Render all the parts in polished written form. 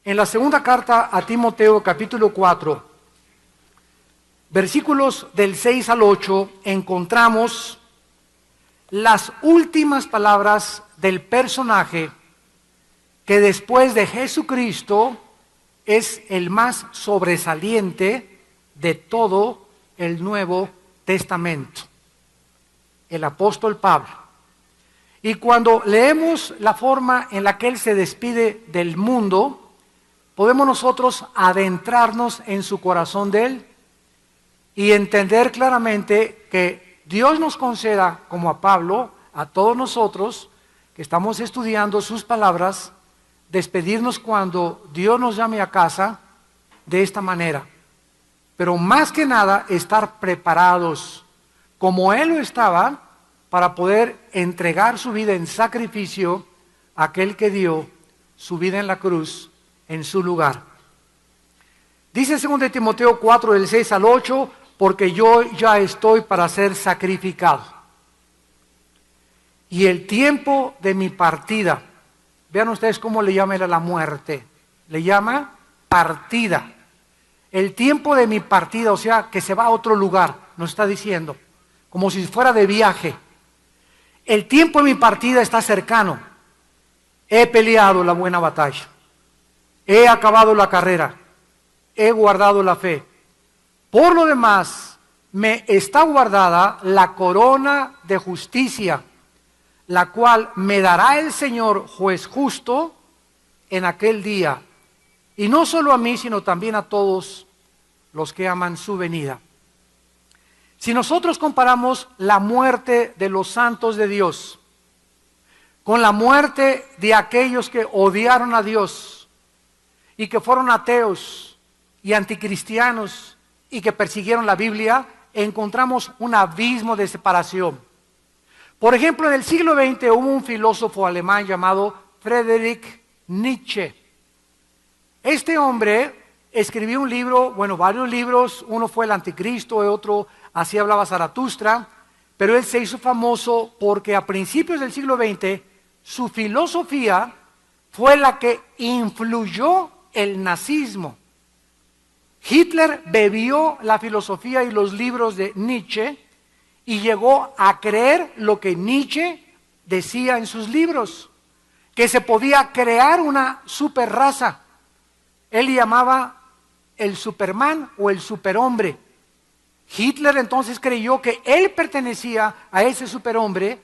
En la segunda carta a Timoteo, capítulo 4, versículos del 6 al 8, encontramos las últimas palabras del personaje que después de Jesucristo es el más sobresaliente de todo el Nuevo Testamento, el apóstol Pablo. Y cuando leemos la forma en la que él se despide del mundo, podemos nosotros adentrarnos en su corazón de él y entender claramente que Dios nos conceda, como a Pablo, a todos nosotros que estamos estudiando sus palabras, despedirnos cuando Dios nos llame a casa de esta manera. Pero más que nada, estar preparados, como Él lo estaba, para poder entregar su vida en sacrificio a aquel que dio su vida en la cruz en su lugar. Dice 2 Timoteo 4, del 6 al 8, porque yo ya estoy para ser sacrificado. Y el tiempo de mi partida, vean ustedes cómo le llama él a la muerte, le llama partida. El tiempo de mi partida, o sea, que se va a otro lugar, nos está diciendo, como si fuera de viaje. El tiempo de mi partida está cercano. He peleado la buena batalla. He acabado la carrera. He guardado la fe. Por lo demás, me está guardada la corona de justicia, la cual me dará el Señor juez justo en aquel día. Y no solo a mí, sino también a todos los que aman su venida. Si nosotros comparamos la muerte de los santos de Dios con la muerte de aquellos que odiaron a Dios y que fueron ateos y anticristianos y que persiguieron la Biblia, encontramos un abismo de separación. Por ejemplo, en el siglo XX hubo un filósofo alemán llamado Friedrich Nietzsche. Este hombre escribió un libro, bueno, varios libros, uno fue El Anticristo, otro Así hablaba Zaratustra, pero él se hizo famoso porque a principios del siglo XX su filosofía fue la que influyó el nazismo. Hitler bebió la filosofía y los libros de Nietzsche y llegó a creer lo que Nietzsche decía en sus libros, que se podía crear una superraza. Él llamaba el Superman o el superhombre. Hitler entonces creyó que él pertenecía a ese superhombre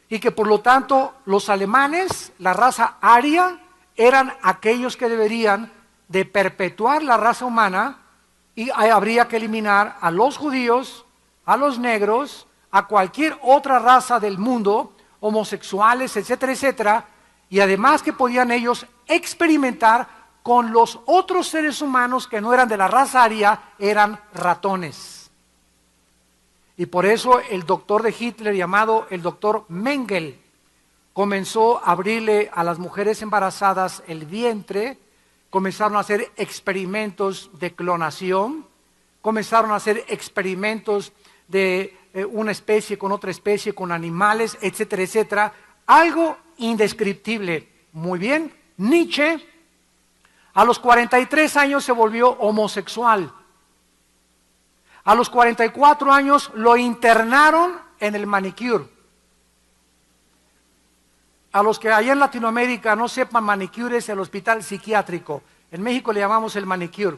y que por lo tanto los alemanes, la raza aria, eran aquellos que deberían de perpetuar la raza humana y habría que eliminar a los judíos, a los negros, a cualquier otra raza del mundo, homosexuales, etcétera, etcétera, y además que podían ellos experimentar con los otros seres humanos que no eran de la raza aria, eran ratones. Y por eso el doctor de Hitler, llamado el doctor Mengele, comenzó a abrirle a las mujeres embarazadas el vientre, comenzaron a hacer experimentos de clonación, comenzaron a hacer experimentos de una especie con otra especie, con animales, etcétera, etcétera. Algo indescriptible. Muy bien, Nietzsche a los 43 años se volvió homosexual. A los 44 años lo internaron en el manicure. A los que allá en Latinoamérica no sepan, manicure es el hospital psiquiátrico. En México le llamamos el manicure,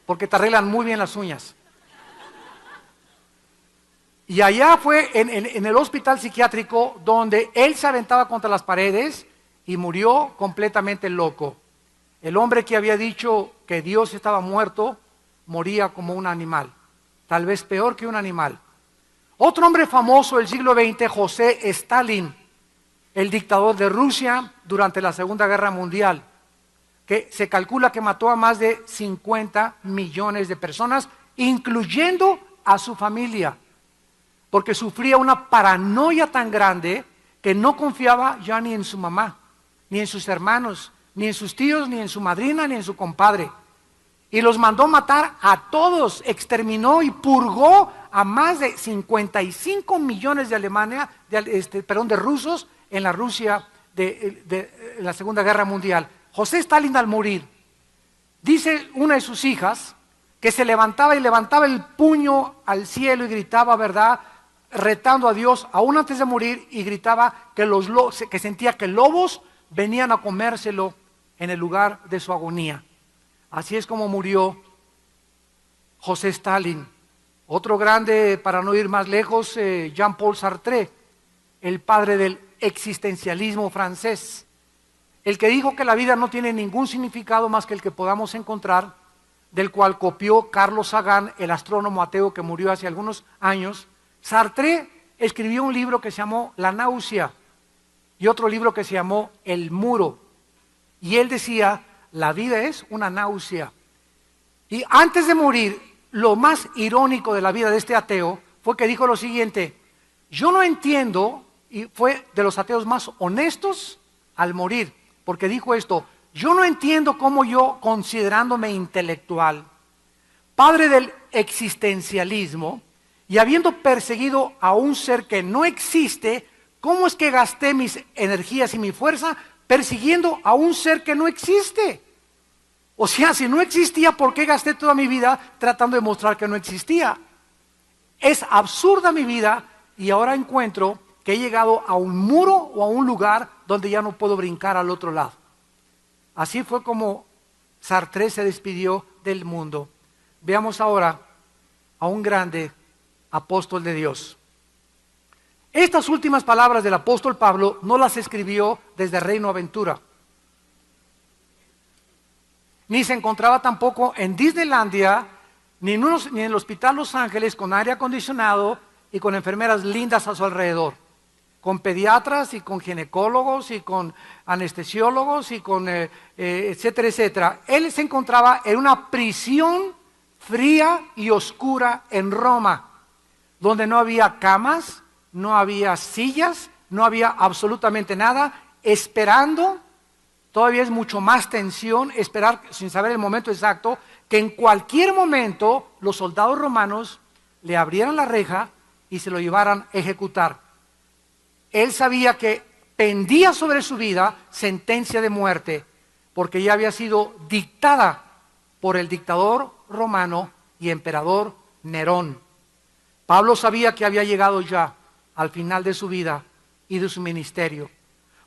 porque te arreglan muy bien las uñas. Y allá fue en el hospital psiquiátrico donde él se aventaba contra las paredes y murió completamente loco. El hombre que había dicho que Dios estaba muerto, moría como un animal, tal vez peor que un animal. Otro hombre famoso del siglo XX, José Stalin, el dictador de Rusia durante la Segunda Guerra Mundial, que se calcula que mató a más de 50 millones de personas, incluyendo a su familia, porque sufría una paranoia tan grande que no confiaba ya ni en su mamá, ni en sus hermanos, ni en sus tíos, ni en su madrina, ni en su compadre. Y los mandó matar a todos, exterminó y purgó a más de 55 millones de de rusos en la Rusia de la Segunda Guerra Mundial. José Stalin al morir, dice una de sus hijas que se levantaba y levantaba el puño al cielo y gritaba, ¿verdad?, retando a Dios, aún antes de morir, y gritaba que sentía que lobos venían a comérselo en el lugar de su agonía. Así es como murió José Stalin. Otro grande, para no ir más lejos, Jean-Paul Sartre, el padre del existencialismo francés, el que dijo que la vida no tiene ningún significado más que el que podamos encontrar, del cual copió Carlos Sagan, el astrónomo ateo que murió hace algunos años. Sartre escribió un libro que se llamó La náusea y otro libro que se llamó El muro. Y él decía, la vida es una náusea. Y antes de morir, lo más irónico de la vida de este ateo fue que dijo lo siguiente: yo no entiendo, y fue de los ateos más honestos al morir, porque dijo esto: yo no entiendo cómo yo, considerándome intelectual, padre del existencialismo, y habiendo perseguido a un ser que no existe, ¿cómo es que gasté mis energías y mi fuerza persiguiendo a un ser que no existe? O sea, si no existía, ¿por qué gasté toda mi vida tratando de mostrar que no existía? Es absurda mi vida y ahora encuentro que he llegado a un muro o a un lugar donde ya no puedo brincar al otro lado. Así fue como Sartre se despidió del mundo. Veamos ahora a un grande apóstol de Dios. Estas últimas palabras del apóstol Pablo no las escribió desde Reino Aventura, ni se encontraba tampoco en Disneylandia, ni en el Hospital Los Ángeles con aire acondicionado y con enfermeras lindas a su alrededor, con pediatras y con ginecólogos y con anestesiólogos y con etcétera, etcétera. Él se encontraba en una prisión fría y oscura en Roma, donde no había camas, no había sillas, no había absolutamente nada, esperando. Todavía es mucho más tensión esperar, sin saber el momento exacto, que en cualquier momento los soldados romanos le abrieran la reja y se lo llevaran a ejecutar. Él sabía que pendía sobre su vida sentencia de muerte, porque ya había sido dictada por el dictador romano y emperador Nerón. Pablo sabía que había llegado ya al final de su vida y de su ministerio,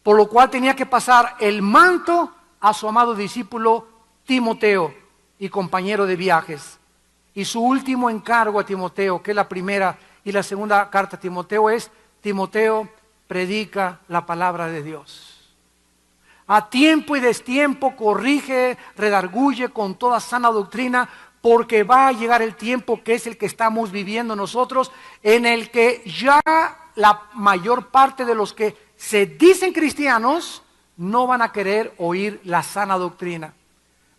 por lo cual tenía que pasar el manto a su amado discípulo Timoteo y compañero de viajes. Y su último encargo a Timoteo, que es la primera y la segunda carta a Timoteo, es: Timoteo, predica la palabra de Dios. A tiempo y destiempo corrige, redarguye con toda sana doctrina, porque va a llegar el tiempo, que es el que estamos viviendo nosotros, en el que ya la mayor parte de los que se dicen cristianos no van a querer oír la sana doctrina.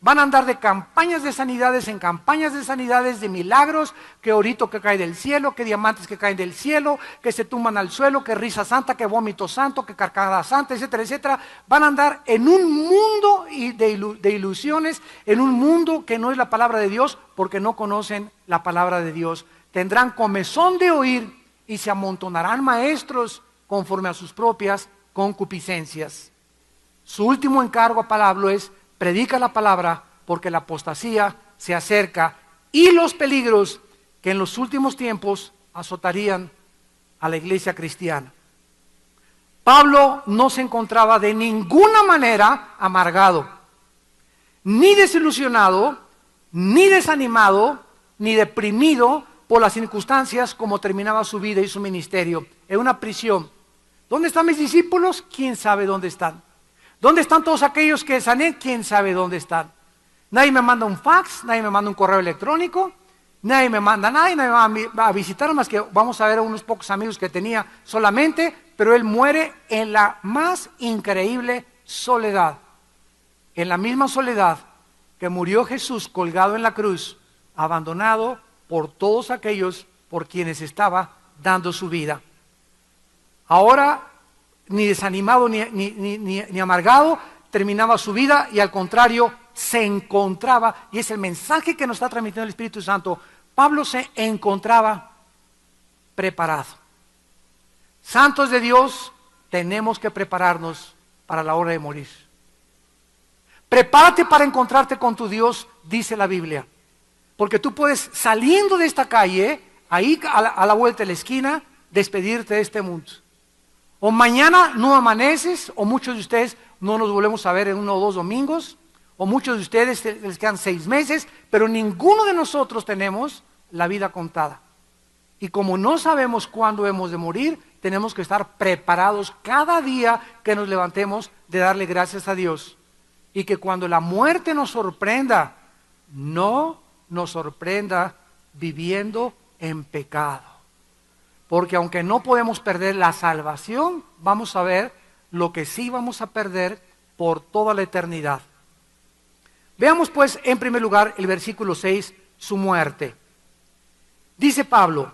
Van a andar de campañas de sanidades en campañas de sanidades, de milagros, que orito que cae del cielo, que diamantes que caen del cielo, que se tumban al suelo, que risa santa, que vómito santo, que carcajada santa, etcétera, etcétera. Van a andar en un mundo de ilusiones, en un mundo que no es la palabra de Dios, porque no conocen la palabra de Dios. Tendrán comezón de oír y se amontonarán maestros conforme a sus propias concupiscencias. Su último encargo a Pablo es: predica la palabra, porque la apostasía se acerca y los peligros que en los últimos tiempos azotarían a la iglesia cristiana. Pablo no se encontraba de ninguna manera amargado, ni desilusionado, ni desanimado, ni deprimido por las circunstancias como terminaba su vida y su ministerio, en una prisión. ¿Dónde están mis discípulos? ¿Quién sabe dónde están? ¿Dónde están todos aquellos que sané? ¿Quién sabe dónde están? Nadie me manda un fax, nadie me manda un correo electrónico, nadie me manda nada, nadie me va a visitar, más que vamos a ver a unos pocos amigos que tenía solamente, pero él muere en la más increíble soledad, en la misma soledad que murió Jesús colgado en la cruz, abandonado por todos aquellos por quienes estaba dando su vida. Ahora, ni desanimado ni amargado, terminaba su vida y al contrario se encontraba, y es el mensaje que nos está transmitiendo el Espíritu Santo, Pablo se encontraba preparado. Santos de Dios, tenemos que prepararnos para la hora de morir. Prepárate para encontrarte con tu Dios, dice la Biblia. Porque tú puedes, saliendo de esta calle, ahí a la vuelta de la esquina, despedirte de este mundo. O mañana no amaneces, o muchos de ustedes no nos volvemos a ver en 1 o 2 domingos, o muchos de ustedes les quedan 6 meses, pero ninguno de nosotros tenemos la vida contada. Y como no sabemos cuándo hemos de morir, tenemos que estar preparados cada día que nos levantemos de darle gracias a Dios. Y que cuando la muerte nos sorprenda, no nos sorprenda viviendo en pecado. Porque aunque no podemos perder la salvación, vamos a ver lo que sí vamos a perder por toda la eternidad. Veamos pues en primer lugar el versículo 6, su muerte. Dice Pablo,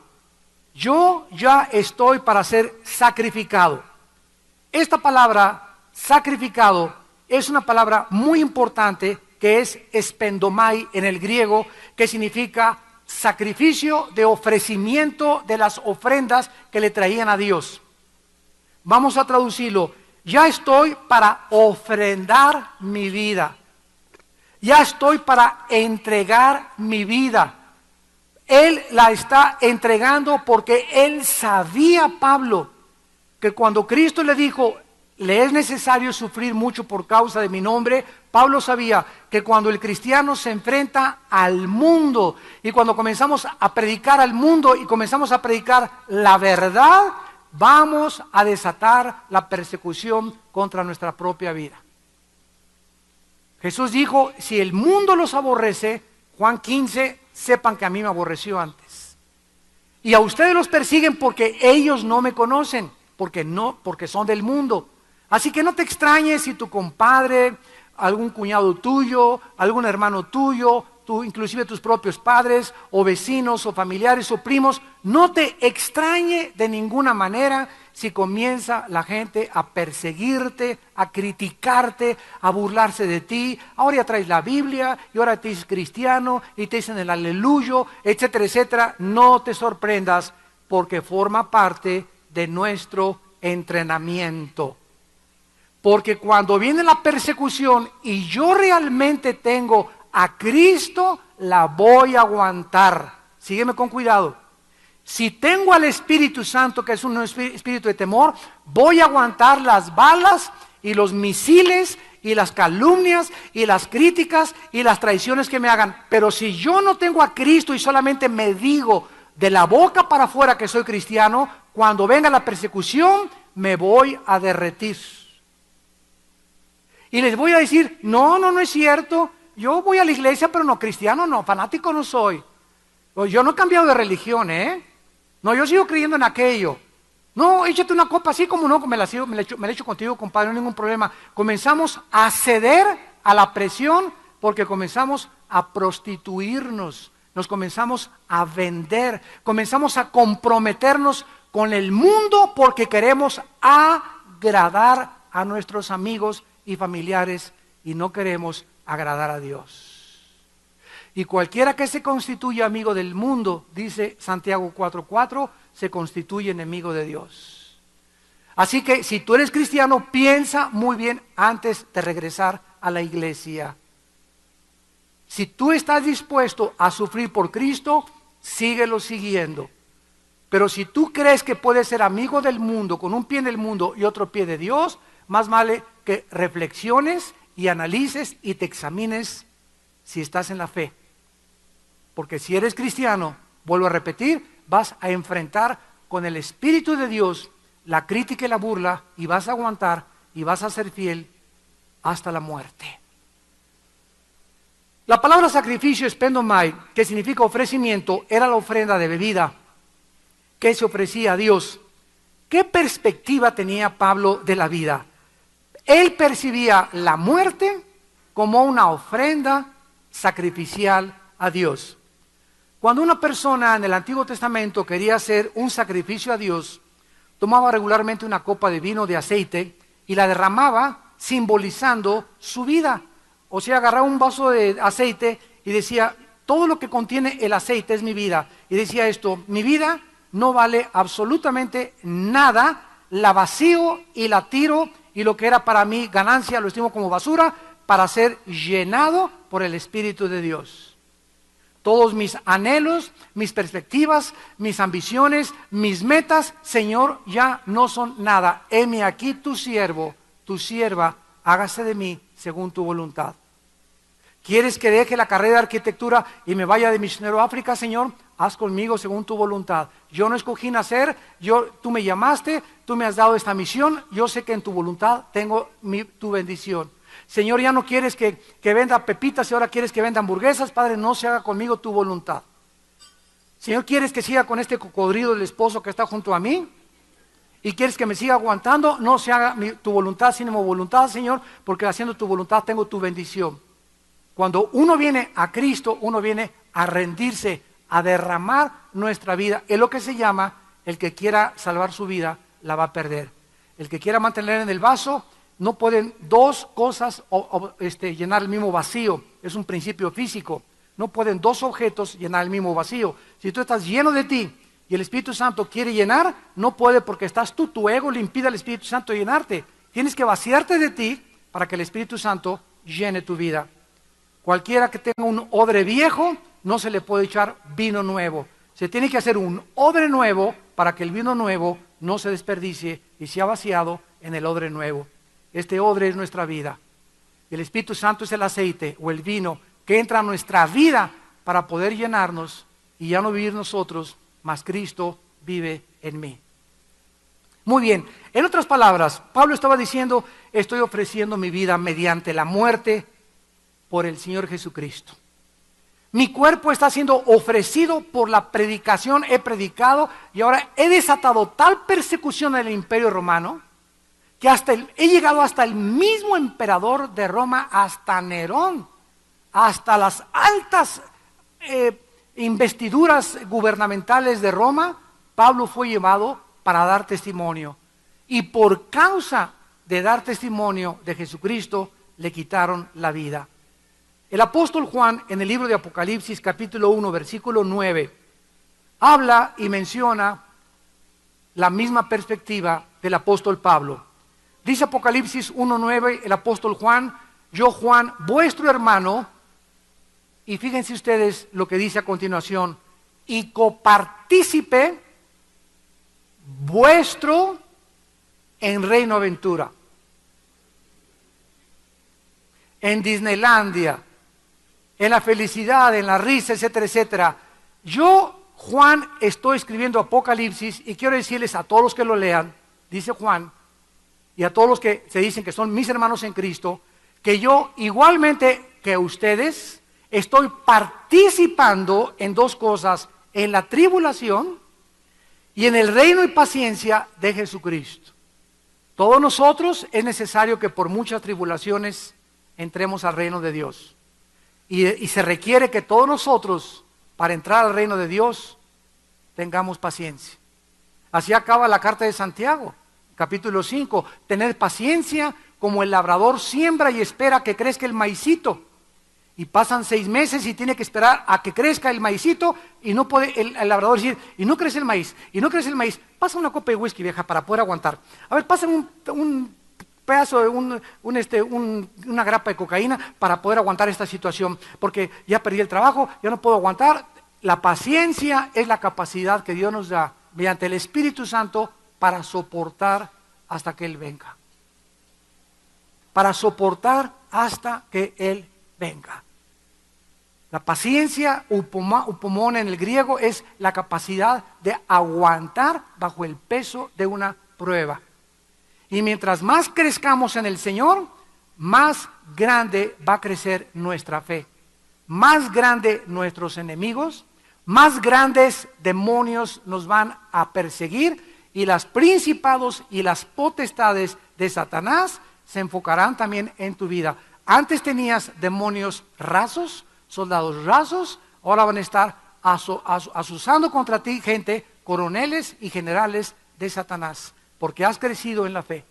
yo ya estoy para ser sacrificado. Esta palabra, sacrificado, es una palabra muy importante que es espendomai en el griego, que significa sacrificio de ofrecimiento de las ofrendas que le traían a Dios. Vamos a traducirlo, ya estoy para ofrendar mi vida. Ya estoy para entregar mi vida. Él la está entregando porque él sabía, Pablo, que cuando Cristo le dijo, le es necesario sufrir mucho por causa de mi nombre, Pablo sabía que cuando el cristiano se enfrenta al mundo y cuando comenzamos a predicar al mundo y comenzamos a predicar la verdad, vamos a desatar la persecución contra nuestra propia vida. Jesús dijo, si el mundo los aborrece, Juan 15, sepan que a mí me aborreció antes. Y a ustedes los persiguen porque ellos no me conocen, porque son del mundo. Así que no te extrañes si tu compadre, algún cuñado tuyo, algún hermano tuyo, inclusive tus propios padres, o vecinos, o familiares, o primos, no te extrañe de ninguna manera si comienza la gente a perseguirte, a criticarte, a burlarse de ti. Ahora ya traes la Biblia, y ahora te dices cristiano, y te dicen el aleluyo, etcétera, etcétera. No te sorprendas, porque forma parte de nuestro entrenamiento. Porque cuando viene la persecución y yo realmente tengo a Cristo, la voy a aguantar. Sígueme con cuidado. Si tengo al Espíritu Santo, que es un espíritu de temor, voy a aguantar las balas y los misiles y las calumnias y las críticas y las traiciones que me hagan. Pero si yo no tengo a Cristo y solamente me digo de la boca para afuera que soy cristiano, cuando venga la persecución me voy a derretir. Y les voy a decir, no es cierto, yo voy a la iglesia pero no cristiano, no, fanático no soy. Yo no he cambiado de religión, No, yo sigo creyendo en aquello. No, échate una copa así como no, me la echo contigo, compadre, no hay ningún problema. Comenzamos a ceder a la presión porque comenzamos a prostituirnos, nos comenzamos a vender, comenzamos a comprometernos con el mundo porque queremos agradar a nuestros amigos y familiares y no queremos agradar a Dios. Y cualquiera que se constituya amigo del mundo, dice Santiago 4:4, se constituye enemigo de Dios. Así que si tú eres cristiano, piensa muy bien antes de regresar a la iglesia. Si tú estás dispuesto a sufrir por Cristo, síguelo siguiendo. Pero si tú crees que puedes ser amigo del mundo, con un pie en el mundo y otro pie de Dios, más vale que reflexiones y analices y te examines si estás en la fe. Porque si eres cristiano, vuelvo a repetir, vas a enfrentar con el Espíritu de Dios la crítica y la burla y vas a aguantar y vas a ser fiel hasta la muerte. La palabra sacrificio, espendomai, que significa ofrecimiento, era la ofrenda de bebida que se ofrecía a Dios. ¿Qué perspectiva tenía Pablo de la vida? Él percibía la muerte como una ofrenda sacrificial a Dios. Cuando una persona en el Antiguo Testamento quería hacer un sacrificio a Dios, tomaba regularmente una copa de vino de aceite y la derramaba simbolizando su vida. O sea, agarraba un vaso de aceite y decía, todo lo que contiene el aceite es mi vida. Y decía esto, mi vida no vale absolutamente nada, la vacío y la tiro y lo que era para mí ganancia lo estimo como basura, para ser llenado por el Espíritu de Dios. Todos mis anhelos, mis perspectivas, mis ambiciones, mis metas, Señor, ya no son nada. Heme aquí tu siervo, tu sierva, hágase de mí según tu voluntad. ¿Quieres que deje la carrera de arquitectura y me vaya de misionero a África, Señor? Haz conmigo según tu voluntad. Yo no escogí nacer, tú me llamaste, tú me has dado esta misión, yo sé que en tu voluntad tengo tu bendición. Señor, ya no quieres que venda pepitas y ahora quieres que venda hamburguesas, Padre, no se haga conmigo tu voluntad. Señor, ¿quieres que siga con este cocodrilo del esposo que está junto a mí? ¿Y quieres que me siga aguantando? No se haga tu voluntad sino mi voluntad, Señor, porque haciendo tu voluntad tengo tu bendición. Cuando uno viene a Cristo, uno viene a rendirse, a derramar nuestra vida. Es lo que se llama, el que quiera salvar su vida, la va a perder. El que quiera mantener en el vaso, no pueden dos cosas llenar el mismo vacío. Es un principio físico. No pueden dos objetos llenar el mismo vacío. Si tú estás lleno de ti y el Espíritu Santo quiere llenar, no puede porque estás tú, tu ego le impide al Espíritu Santo llenarte. Tienes que vaciarte de ti para que el Espíritu Santo llene tu vida. Cualquiera que tenga un odre viejo, no se le puede echar vino nuevo. Se tiene que hacer un odre nuevo para que el vino nuevo no se desperdicie y sea vaciado en el odre nuevo. Este odre es nuestra vida. El Espíritu Santo es el aceite o el vino que entra a nuestra vida para poder llenarnos y ya no vivir nosotros, mas Cristo vive en mí. Muy bien, en otras palabras, Pablo estaba diciendo, estoy ofreciendo mi vida mediante la muerte por el Señor Jesucristo. Mi cuerpo está siendo ofrecido por la predicación, he predicado y ahora he desatado tal persecución en el Imperio Romano que he llegado hasta el mismo emperador de Roma, hasta Nerón, hasta las altas investiduras gubernamentales de Roma. Pablo fue llevado para dar testimonio y por causa de dar testimonio de Jesucristo le quitaron la vida. El apóstol Juan, en el libro de Apocalipsis, capítulo 1, versículo 9, habla y menciona la misma perspectiva del apóstol Pablo. Dice Apocalipsis 1:9, el apóstol Juan, yo Juan, vuestro hermano, y fíjense ustedes lo que dice a continuación, y copartícipe vuestro en Reino Aventura, en Disneylandia, en la felicidad, en la risa, etcétera, etcétera. Yo, Juan, estoy escribiendo Apocalipsis y quiero decirles a todos los que lo lean, dice Juan, y a todos los que se dicen que son mis hermanos en Cristo, que yo igualmente que ustedes estoy participando en dos cosas, en la tribulación y en el reino y paciencia de Jesucristo. Todos nosotros es necesario que por muchas tribulaciones entremos al reino de Dios. Y se requiere que todos nosotros, para entrar al reino de Dios, tengamos paciencia. Así acaba la carta de Santiago, capítulo 5. Tener paciencia como el labrador siembra y espera que crezca el maicito. Y pasan 6 meses y tiene que esperar a que crezca el maicito y no puede el labrador decir, y no crece el maíz, y no crece el maíz. Pasa una copa de whisky, vieja, para poder aguantar. A ver, pasa un pedazo de una grapa de cocaína para poder aguantar esta situación, porque ya perdí el trabajo, ya no puedo aguantar. La paciencia es la capacidad que Dios nos da mediante el Espíritu Santo para soportar hasta que Él venga. Para soportar hasta que Él venga. La paciencia, upomón en el griego, es la capacidad de aguantar bajo el peso de una prueba. Y mientras más crezcamos en el Señor, más grande va a crecer nuestra fe. Más grande nuestros enemigos, más grandes demonios nos van a perseguir y los principados y las potestades de Satanás se enfocarán también en tu vida. Antes tenías demonios rasos, soldados rasos, ahora van a estar asusando contra ti gente, coroneles y generales de Satanás, porque has crecido en la fe.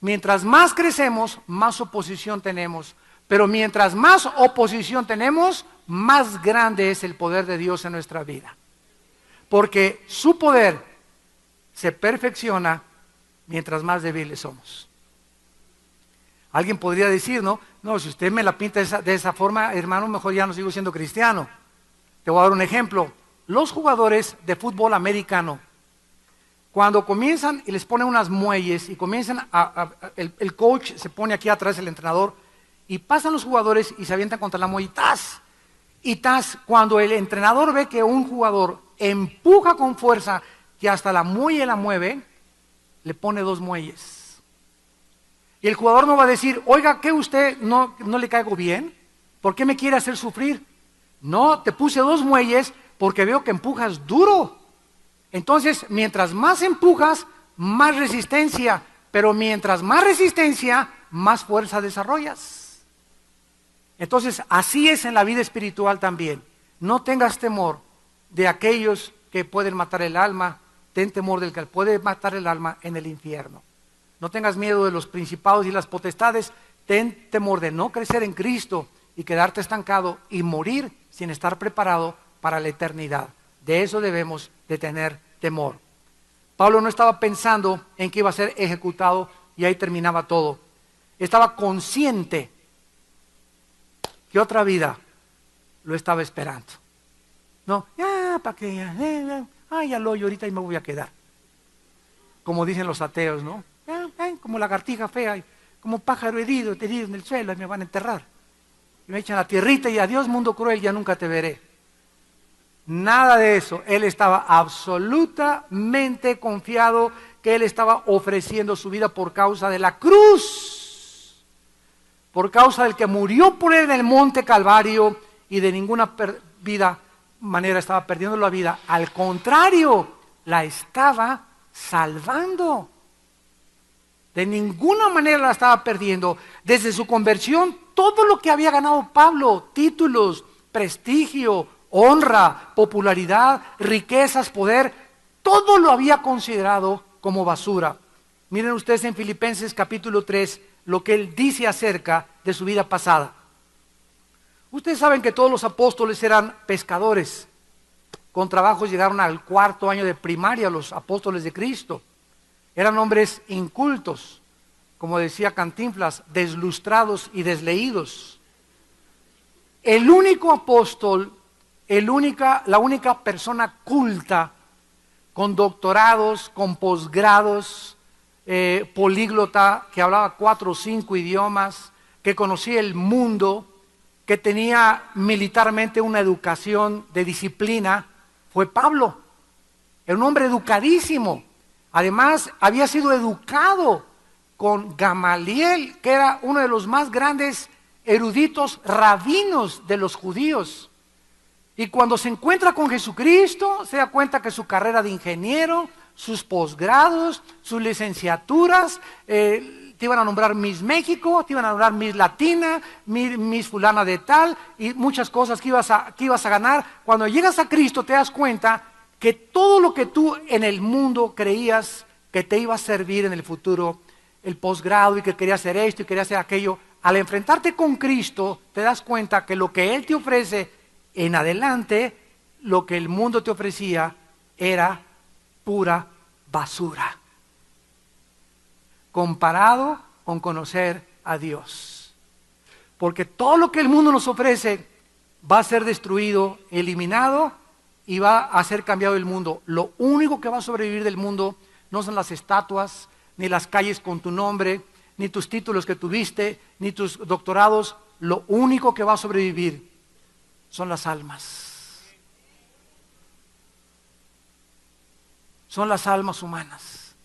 Mientras más crecemos, más oposición tenemos, pero mientras más oposición tenemos, más grande es el poder de Dios en nuestra vida, porque su poder se perfecciona mientras más débiles somos. Alguien podría decir, ¿no? No, si usted me la pinta de esa forma, hermano, mejor ya no sigo siendo cristiano. Te voy a dar un ejemplo. Los jugadores de fútbol americano, cuando comienzan y les ponen unas muelles y comienzan el coach se pone aquí atrás, el entrenador, y pasan los jugadores y se avientan contra la muelle, ¡tas! Y ¡tas! Cuando el entrenador ve que un jugador empuja con fuerza, que hasta la muelle la mueve, le pone 2 muelles. Y el jugador no va a decir, oiga, ¿qué usted no le caigo bien? ¿Por qué me quiere hacer sufrir? No, te puse 2 muelles porque veo que empujas duro. Entonces, mientras más empujas, más resistencia, pero mientras más resistencia, más fuerza desarrollas. Entonces, así es en la vida espiritual también. No tengas temor de aquellos que pueden matar el alma, ten temor del que puede matar el alma en el infierno. No tengas miedo de los principados y las potestades, ten temor de no crecer en Cristo y quedarte estancado y morir sin estar preparado para la eternidad. De eso debemos de tener temor. Pablo no estaba pensando en que iba a ser ejecutado y ahí terminaba todo. Estaba consciente que otra vida lo estaba esperando. No, ya, ¿para qué? Ya lo oyo ahorita y me voy a quedar. Como dicen los ateos, ¿no? Como lagartija fea, como pájaro herido en el suelo y me van a enterrar. Y me echan la tierrita y adiós mundo cruel, ya nunca te veré. Nada de eso. Él estaba absolutamente confiado que él estaba ofreciendo su vida por causa de la cruz, por causa del que murió por él en el monte Calvario, y de ninguna manera estaba perdiendo la vida. Al contrario, la estaba salvando. De ninguna manera la estaba perdiendo. Desde su conversión, todo lo que había ganado Pablo, títulos, prestigio, honra, popularidad, riquezas, poder, todo lo había considerado como basura. Miren ustedes en Filipenses capítulo 3 lo que él dice acerca de su vida pasada. Ustedes saben que todos los apóstoles eran pescadores. Con trabajos llegaron al 4º año de primaria los apóstoles de Cristo. Eran hombres incultos, como decía Cantinflas, deslustrados y desleídos. El único apóstol, la única persona culta, con doctorados, con posgrados, políglota, que hablaba 4 o 5 idiomas, que conocía el mundo, que tenía militarmente una educación de disciplina, fue Pablo. Era un hombre educadísimo. Además, había sido educado con Gamaliel, que era uno de los más grandes eruditos rabinos de los judíos. Y cuando se encuentra con Jesucristo, se da cuenta que su carrera de ingeniero, sus posgrados, sus licenciaturas, te iban a nombrar Miss México, te iban a nombrar Miss Latina, Miss fulana de tal, y muchas cosas que ibas a ganar. Cuando llegas a Cristo te das cuenta que todo lo que tú en el mundo creías que te iba a servir en el futuro, el posgrado y que querías hacer esto y querías hacer aquello, al enfrentarte con Cristo te das cuenta que lo que Él te ofrece en adelante, lo que el mundo te ofrecía era pura basura, comparado con conocer a Dios. Porque todo lo que el mundo nos ofrece va a ser destruido, eliminado, y va a ser cambiado el mundo. Lo único que va a sobrevivir del mundo no son las estatuas, ni las calles con tu nombre, ni tus títulos que tuviste, ni tus doctorados. Lo único que va a sobrevivir son las almas. Son las almas humanas.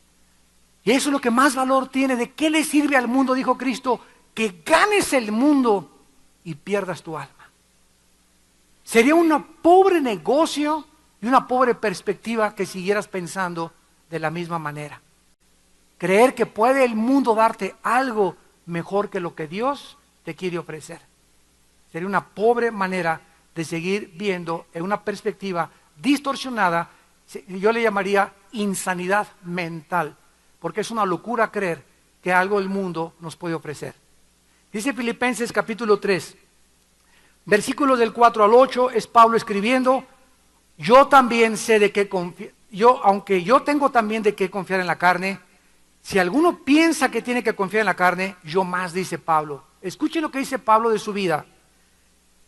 Y eso es lo que más valor tiene. ¿De qué le sirve al mundo? Dijo Cristo, que ganes el mundo y pierdas tu alma. Sería un pobre negocio y una pobre perspectiva que siguieras pensando de la misma manera. Creer que puede el mundo darte algo mejor que lo que Dios te quiere ofrecer. Sería una pobre manera de seguir viendo en una perspectiva distorsionada. Yo le llamaría insanidad mental, porque es una locura creer que algo el mundo nos puede ofrecer. Dice Filipenses capítulo 3, versículos del 4 al 8, es Pablo escribiendo: yo también sé de qué confiar, aunque yo tengo también de qué confiar en la carne, Si alguno piensa que tiene que confiar en la carne, yo más, dice Pablo. Escuchen lo que dice Pablo de su vida.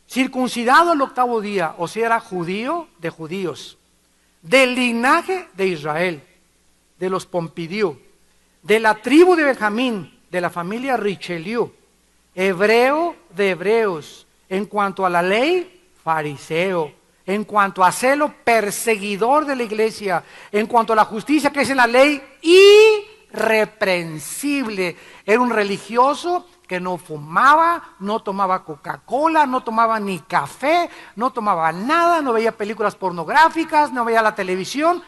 Circuncidado al 8º día, o sea, era judío de judíos, del linaje de Israel, de los Pompidiú, de la tribu de Benjamín, de la familia Richelieu, hebreo de hebreos, en cuanto a la ley, fariseo, en cuanto a celo, perseguidor de la iglesia, en cuanto a la justicia que es en la ley, irreprensible. Era un religioso que no fumaba, no tomaba Coca-Cola, no tomaba ni café, no tomaba nada, no veía películas pornográficas, no veía la televisión.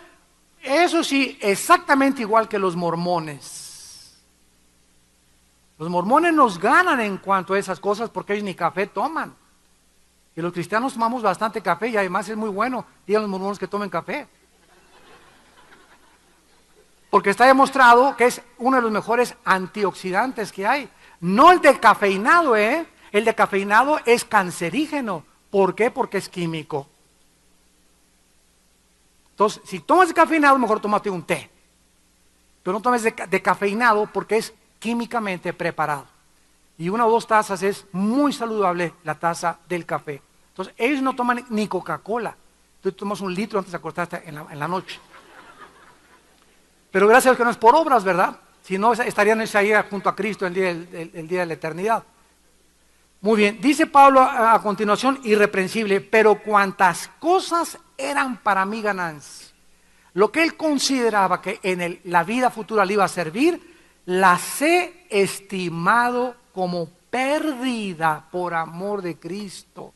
Eso sí, exactamente igual que los mormones. Los mormones nos ganan en cuanto a esas cosas porque ellos ni café toman. Y los cristianos tomamos bastante café y además es muy bueno. Digan los mormones que tomen café. Porque está demostrado que es uno de los mejores antioxidantes que hay. No el decafeinado, ¿eh? El decafeinado es cancerígeno. ¿Por qué? Porque es químico. Entonces, si tomas decafeinado, mejor tómate un té. Pero no tomes decafeinado porque es químicamente preparado. Y 1 o 2 tazas es muy saludable la taza del café. Entonces, ellos no toman ni Coca-Cola. Tú tomas 1 litro antes de acostarte en la noche. Pero gracias a Dios que no es por obras, ¿verdad? Si no, estarían ahí junto a Cristo el día de la eternidad. Muy bien, dice Pablo a continuación, irreprensible, pero cuantas cosas eran para mí ganancia, lo que él consideraba que en la vida futura le iba a servir, las he estimado como pérdida por amor de Cristo.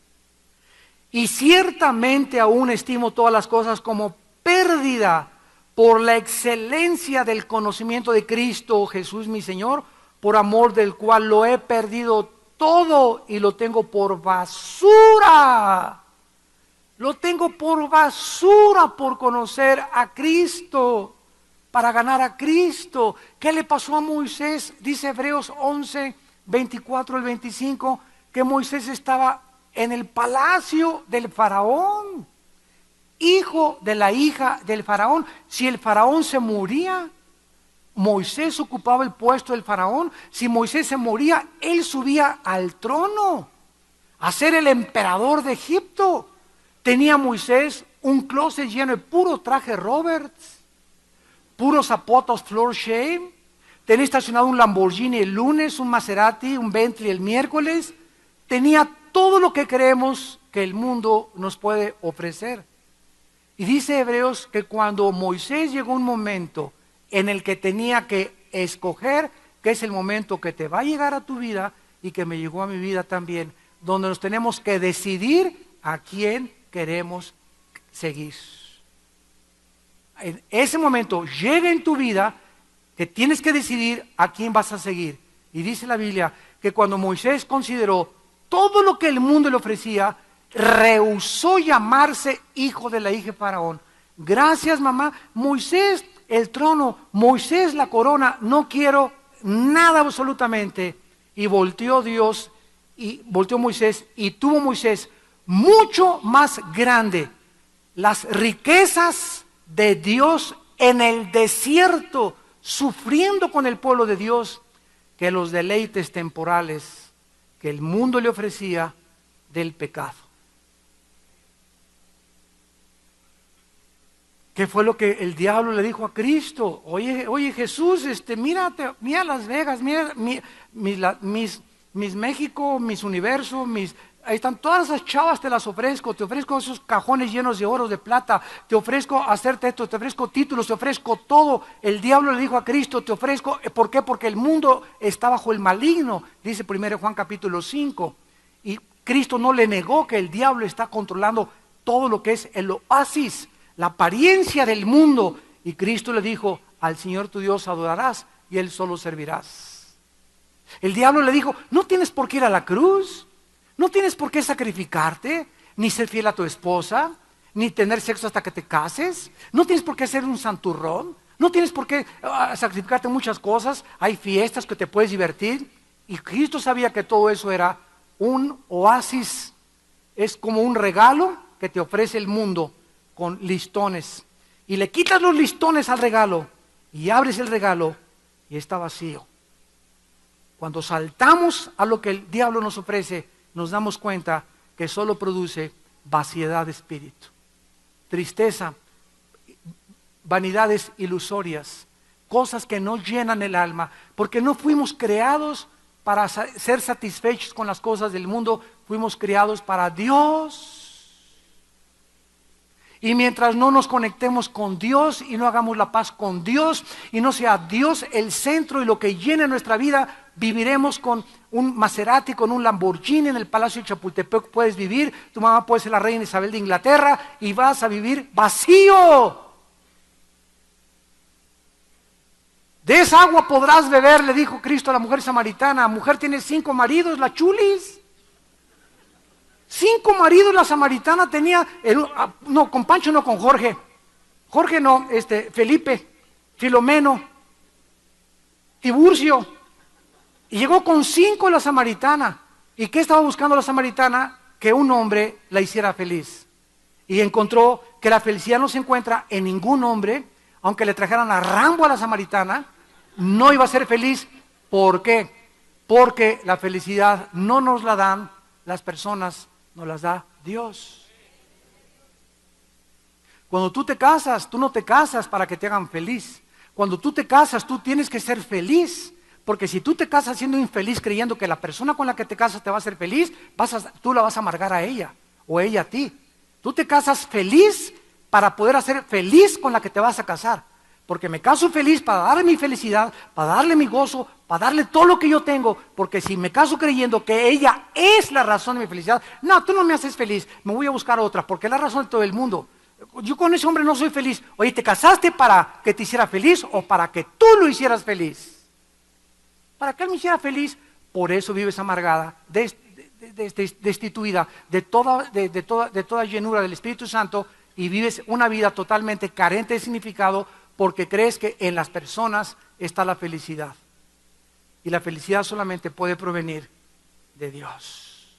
Y ciertamente aún estimo todas las cosas como pérdida por la excelencia del conocimiento de Cristo Jesús mi Señor, por amor del cual lo he perdido todo y lo tengo por basura. Lo tengo por basura por conocer a Cristo, para ganar a Cristo. ¿Qué le pasó a Moisés? Dice Hebreos 11, 24 al 25, que Moisés estaba en el palacio del faraón, hijo de la hija del faraón. Si el faraón se moría, Moisés ocupaba el puesto del faraón. Si Moisés se moría, él subía al trono a ser el emperador de Egipto. Tenía Moisés un closet lleno de puro traje Roberts, puros zapatos floor shame. Tenía estacionado un Lamborghini el lunes, un Maserati, un Bentley el miércoles. Tenía todo lo que creemos que el mundo nos puede ofrecer. Y dice Hebreos que cuando Moisés llegó un momento en el que tenía que escoger, que es el momento que te va a llegar a tu vida y que me llegó a mi vida también, donde nos tenemos que decidir a quién queremos seguir. En ese momento llega en tu vida que tienes que decidir a quién vas a seguir. Y dice la Biblia que cuando Moisés consideró todo lo que el mundo le ofrecía, rehusó llamarse hijo de la hija de Faraón. Gracias, mamá. Moisés, el trono. Moisés, la corona. No quiero nada absolutamente. Y volteó Dios, y volteó Moisés, y tuvo Moisés mucho más grande las riquezas de Dios en el desierto, sufriendo con el pueblo de Dios, que los deleites temporales que el mundo le ofrecía del pecado. ¿Qué fue lo que el diablo le dijo a Cristo? Oye Jesús, mira Las Vegas, mira mis México, mis Universo, ahí están todas esas chavas, te las ofrezco, te ofrezco esos cajones llenos de oro, de plata, te ofrezco hacerte esto, te ofrezco títulos, te ofrezco todo. El diablo le dijo a Cristo, te ofrezco, ¿por qué? Porque el mundo está bajo el maligno, dice 1 Juan capítulo 5. Y Cristo no le negó que el diablo está controlando todo lo que es el oasis, la apariencia del mundo. Y Cristo le dijo, al Señor tu Dios adorarás y Él solo servirás. El diablo le dijo, no tienes por qué ir a la cruz, no tienes por qué sacrificarte, ni ser fiel a tu esposa, ni tener sexo hasta que te cases, no tienes por qué ser un santurrón, no tienes por qué sacrificarte muchas cosas, hay fiestas que te puedes divertir. Y Cristo sabía que todo eso era un oasis, es como un regalo que te ofrece el mundo con listones. Y le quitas los listones al regalo y abres el regalo y está vacío. Cuando saltamos a lo que el diablo nos ofrece, nos damos cuenta que solo produce vaciedad de espíritu, tristeza, vanidades ilusorias, cosas que no llenan el alma, porque no fuimos creados para ser satisfechos con las cosas del mundo, fuimos creados para Dios. Y mientras no nos conectemos con Dios y no hagamos la paz con Dios y no sea Dios el centro y lo que llene nuestra vida, viviremos con un Maserati, con un Lamborghini en el Palacio de Chapultepec. Puedes vivir, tu mamá puede ser la reina Isabel de Inglaterra y vas a vivir vacío. De esa agua podrás beber, le dijo Cristo a la mujer samaritana. Mujer, tiene 5 maridos, la chulis. 5 maridos la samaritana tenía, no, con Pancho no, con Jorge. Jorge no, Felipe, Filomeno, Tiburcio. Y llegó con 5 la samaritana. ¿Y qué estaba buscando la samaritana? Que un hombre la hiciera feliz. Y encontró que la felicidad no se encuentra en ningún hombre, aunque le trajeran a Rambo a la samaritana, no iba a ser feliz. ¿Por qué? Porque la felicidad no nos la dan las personas, nos las da Dios. Cuando tú te casas, tú no te casas para que te hagan feliz. Cuando tú te casas, tú tienes que ser feliz. Porque si tú te casas siendo infeliz, creyendo que la persona con la que te casas te va a hacer feliz, tú la vas a amargar a ella o ella a ti. Tú te casas feliz para poder hacer feliz con la que te vas a casar. Porque me caso feliz para darle mi felicidad, para darle mi gozo, para darle todo lo que yo tengo. Porque si me caso creyendo que ella es la razón de mi felicidad, no, tú no me haces feliz, me voy a buscar otra, porque es la razón de todo el mundo. Yo con ese hombre no soy feliz. Oye, ¿te casaste para que te hiciera feliz o para que tú lo hicieras feliz? Para que él me hiciera feliz. Por eso vives amargada, destituida de toda llenura del Espíritu Santo, y vives una vida totalmente carente de significado, porque crees que en las personas está la felicidad. Y la felicidad solamente puede provenir de Dios.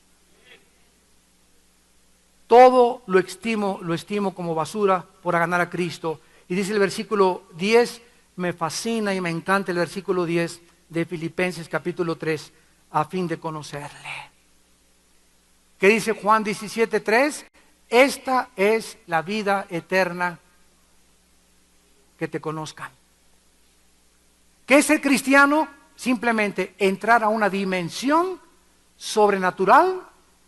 Todo lo estimo como basura por ganar a Cristo. Y dice el versículo 10, me fascina y me encanta el versículo 10 de Filipenses capítulo 3, a fin de conocerle. ¿Qué dice Juan 17:3? Esta es la vida eterna, que te conozcan. ¿Qué es ser cristiano? Simplemente entrar a una dimensión sobrenatural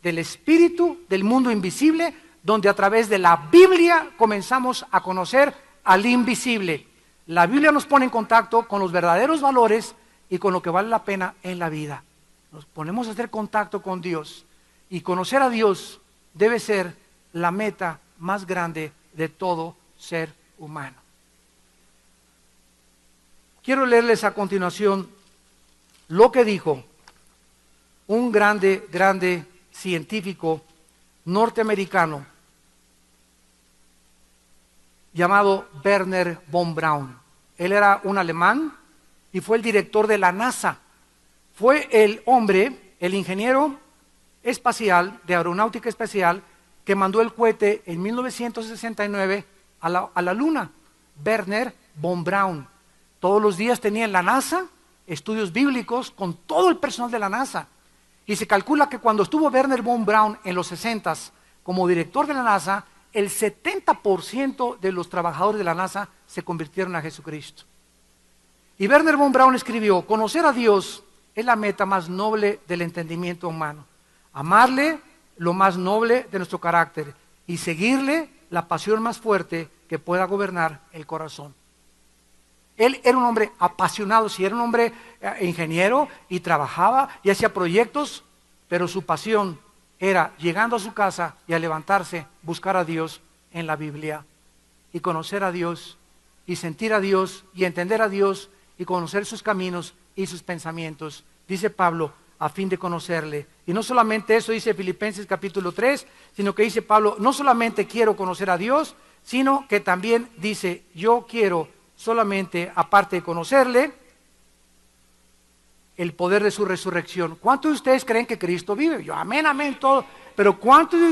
del espíritu, del mundo invisible, donde a través de la Biblia comenzamos a conocer al invisible. La Biblia nos pone en contacto con los verdaderos valores y con lo que vale la pena en la vida. Nos ponemos a hacer contacto con Dios, y conocer a Dios debe ser la meta más grande de todo ser humano. Quiero leerles a continuación lo que dijo un grande científico norteamericano llamado Wernher von Braun. Él era un alemán y fue el director de la NASA. Fue el hombre, el ingeniero espacial, de aeronáutica espacial, que mandó el cohete en 1969 a la Luna. Wernher von Braun. Todos los días tenía en la NASA estudios bíblicos con todo el personal de la NASA. Y se calcula que cuando estuvo Wernher von Braun en los 60s como director de la NASA, el 70% de los trabajadores de la NASA se convirtieron a Jesucristo. Y Wernher von Braun escribió: conocer a Dios es la meta más noble del entendimiento humano. Amarle, lo más noble de nuestro carácter, y seguirle, la pasión más fuerte que pueda gobernar el corazón. Él era un hombre apasionado, sí, era un hombre ingeniero y trabajaba y hacía proyectos, pero su pasión era, llegando a su casa y al levantarse, buscar a Dios en la Biblia y conocer a Dios y sentir a Dios y entender a Dios y conocer sus caminos y sus pensamientos. Dice Pablo, a fin de conocerle. Y no solamente eso dice Filipenses capítulo 3, sino que dice Pablo, no solamente quiero conocer a Dios, sino que también dice, yo quiero solamente, aparte de conocerle, el poder de su resurrección. ¿Cuántos de ustedes creen que Cristo vive? Yo, amén, amén, todo. Pero ¿cuántos de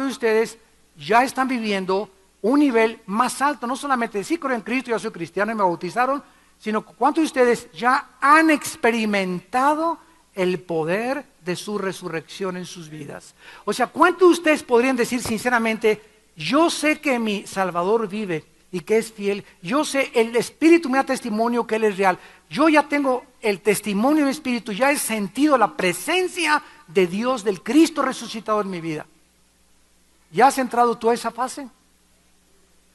ustedes ya están viviendo un nivel más alto? No solamente, sí creo en Cristo, ya soy cristiano y me bautizaron, sino cuántos de ustedes ya han experimentado el poder de su resurrección en sus vidas. O sea, ¿cuántos de ustedes podrían decir sinceramente, yo sé que mi Salvador vive y que es fiel, yo sé, el Espíritu me da testimonio que Él es real, yo ya tengo el testimonio en mi Espíritu, ya he sentido la presencia de Dios, del Cristo resucitado en mi vida? ¿Ya has entrado tú a esa fase?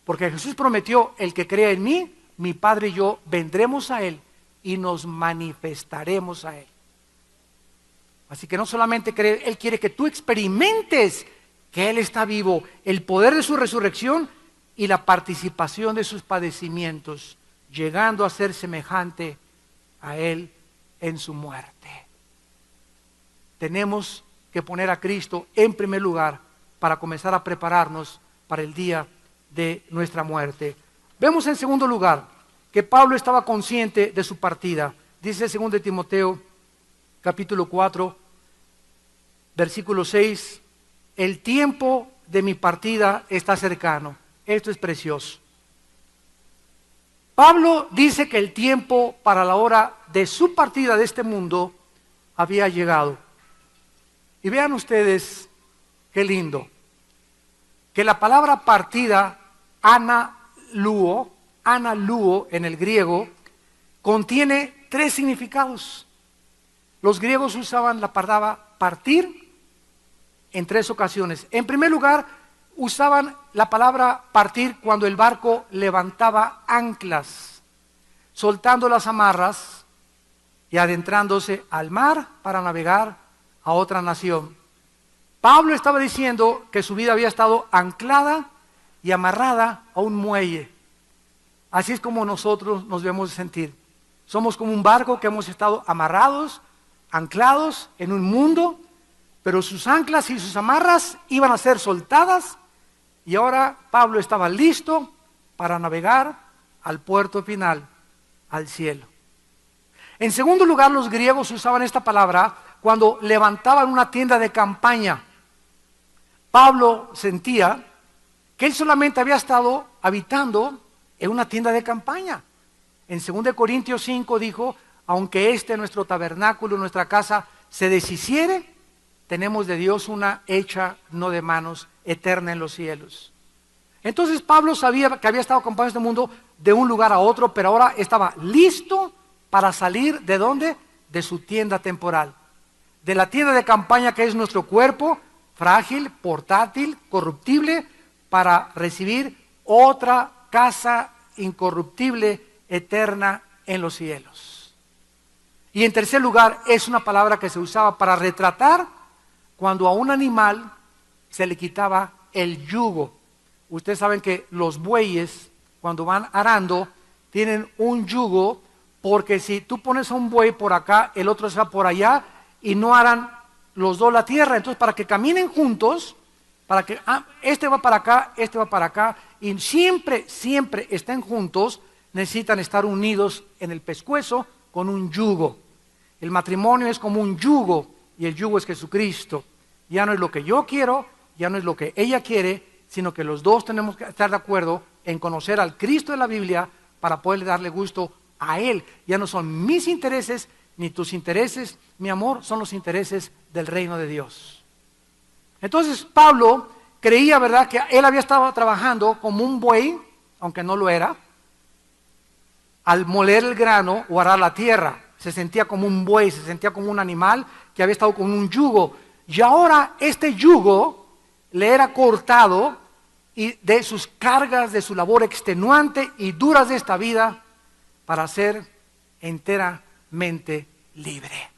Porque Jesús prometió, el que crea en mí, mi Padre y yo vendremos a Él y nos manifestaremos a Él. Así que no solamente cree, Él quiere que tú experimentes que Él está vivo, el poder de su resurrección y la participación de sus padecimientos, llegando a ser semejante a Él en su muerte. Tenemos que poner a Cristo en primer lugar para comenzar a prepararnos para el día de nuestra muerte. Vemos en segundo lugar que Pablo estaba consciente de su partida. Dice 2 Timoteo capítulo 4, versículo 6, el tiempo de mi partida está cercano. Esto es precioso. Pablo dice que el tiempo para la hora de su partida de este mundo había llegado. Y vean ustedes qué lindo, que la palabra partida, analuo en el griego, contiene 3 significados. Los griegos usaban la palabra partir en 3 ocasiones. En primer lugar, usaban la palabra partir cuando el barco levantaba anclas, soltando las amarras y adentrándose al mar para navegar a otra nación. Pablo estaba diciendo que su vida había estado anclada y amarrada a un muelle. Así es como nosotros nos debemos sentir. Somos como un barco que hemos estado amarrados, anclados en un mundo, pero sus anclas y sus amarras iban a ser soltadas y ahora Pablo estaba listo para navegar al puerto final, al cielo. En segundo lugar, los griegos usaban esta palabra cuando levantaban una tienda de campaña. Pablo sentía que él solamente había estado habitando en una tienda de campaña. En 2 Corintios 5 dijo, aunque nuestro tabernáculo, nuestra casa, se deshiciere, tenemos de Dios una hecha no de manos, eterna en los cielos. Entonces Pablo sabía que había estado acompañando este mundo de un lugar a otro, pero ahora estaba listo para salir ¿de dónde? De su tienda temporal. De la tienda de campaña que es nuestro cuerpo, frágil, portátil, corruptible, para recibir otra casa incorruptible, eterna en los cielos. Y en tercer lugar, es una palabra que se usaba para retratar cuando a un animal se le quitaba el yugo. Ustedes saben que los bueyes, cuando van arando, tienen un yugo, porque si tú pones a un buey por acá, el otro se va por allá, y no aran los dos la tierra. Entonces, para que caminen juntos, para que este va para acá, este va para acá, y siempre estén juntos, necesitan estar unidos en el pescuezo con un yugo. El matrimonio es como un yugo, y el yugo es Jesucristo. Ya no es lo que yo quiero, ya no es lo que ella quiere, sino que los dos tenemos que estar de acuerdo en conocer al Cristo de la Biblia para poder darle gusto a Él. Ya no son mis intereses, ni tus intereses, mi amor, son los intereses del reino de Dios. Entonces Pablo creía, ¿verdad?, que él había estado trabajando como un buey, aunque no lo era, al moler el grano o arar la tierra. Se sentía como un buey, se sentía como un animal que había estado con un yugo. Y ahora este yugo le era cortado y de sus cargas, de su labor extenuante y duras de esta vida, para ser enteramente libre.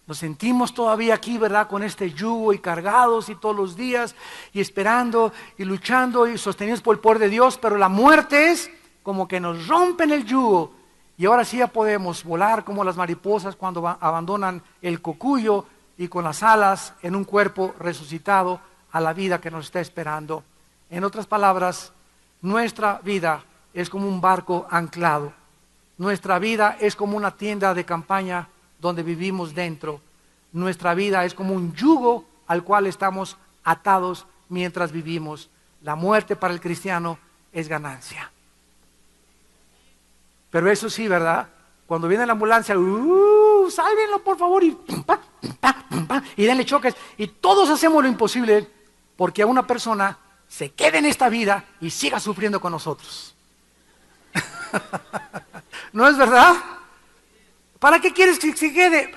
Nos sentimos todavía aquí, ¿verdad?, con este yugo y cargados y todos los días y esperando y luchando y sostenidos por el poder de Dios, pero la muerte es como que nos rompen el yugo y ahora sí ya podemos volar como las mariposas cuando abandonan el cocuyo y con las alas en un cuerpo resucitado a la vida que nos está esperando. En otras palabras, nuestra vida es como un barco anclado. Nuestra vida es como una tienda de campaña donde vivimos dentro. Nuestra vida es como un yugo al cual estamos atados mientras vivimos. La muerte para el cristiano es ganancia. Pero eso sí, ¿verdad? Cuando viene la ambulancia, sálvenlo por favor, y pum, pa, pum, pa, pum, pa, y denle choques, y todos hacemos lo imposible porque a una persona se quede en esta vida y siga sufriendo con nosotros. ¿No es verdad? ¿Para qué quieres que se quede?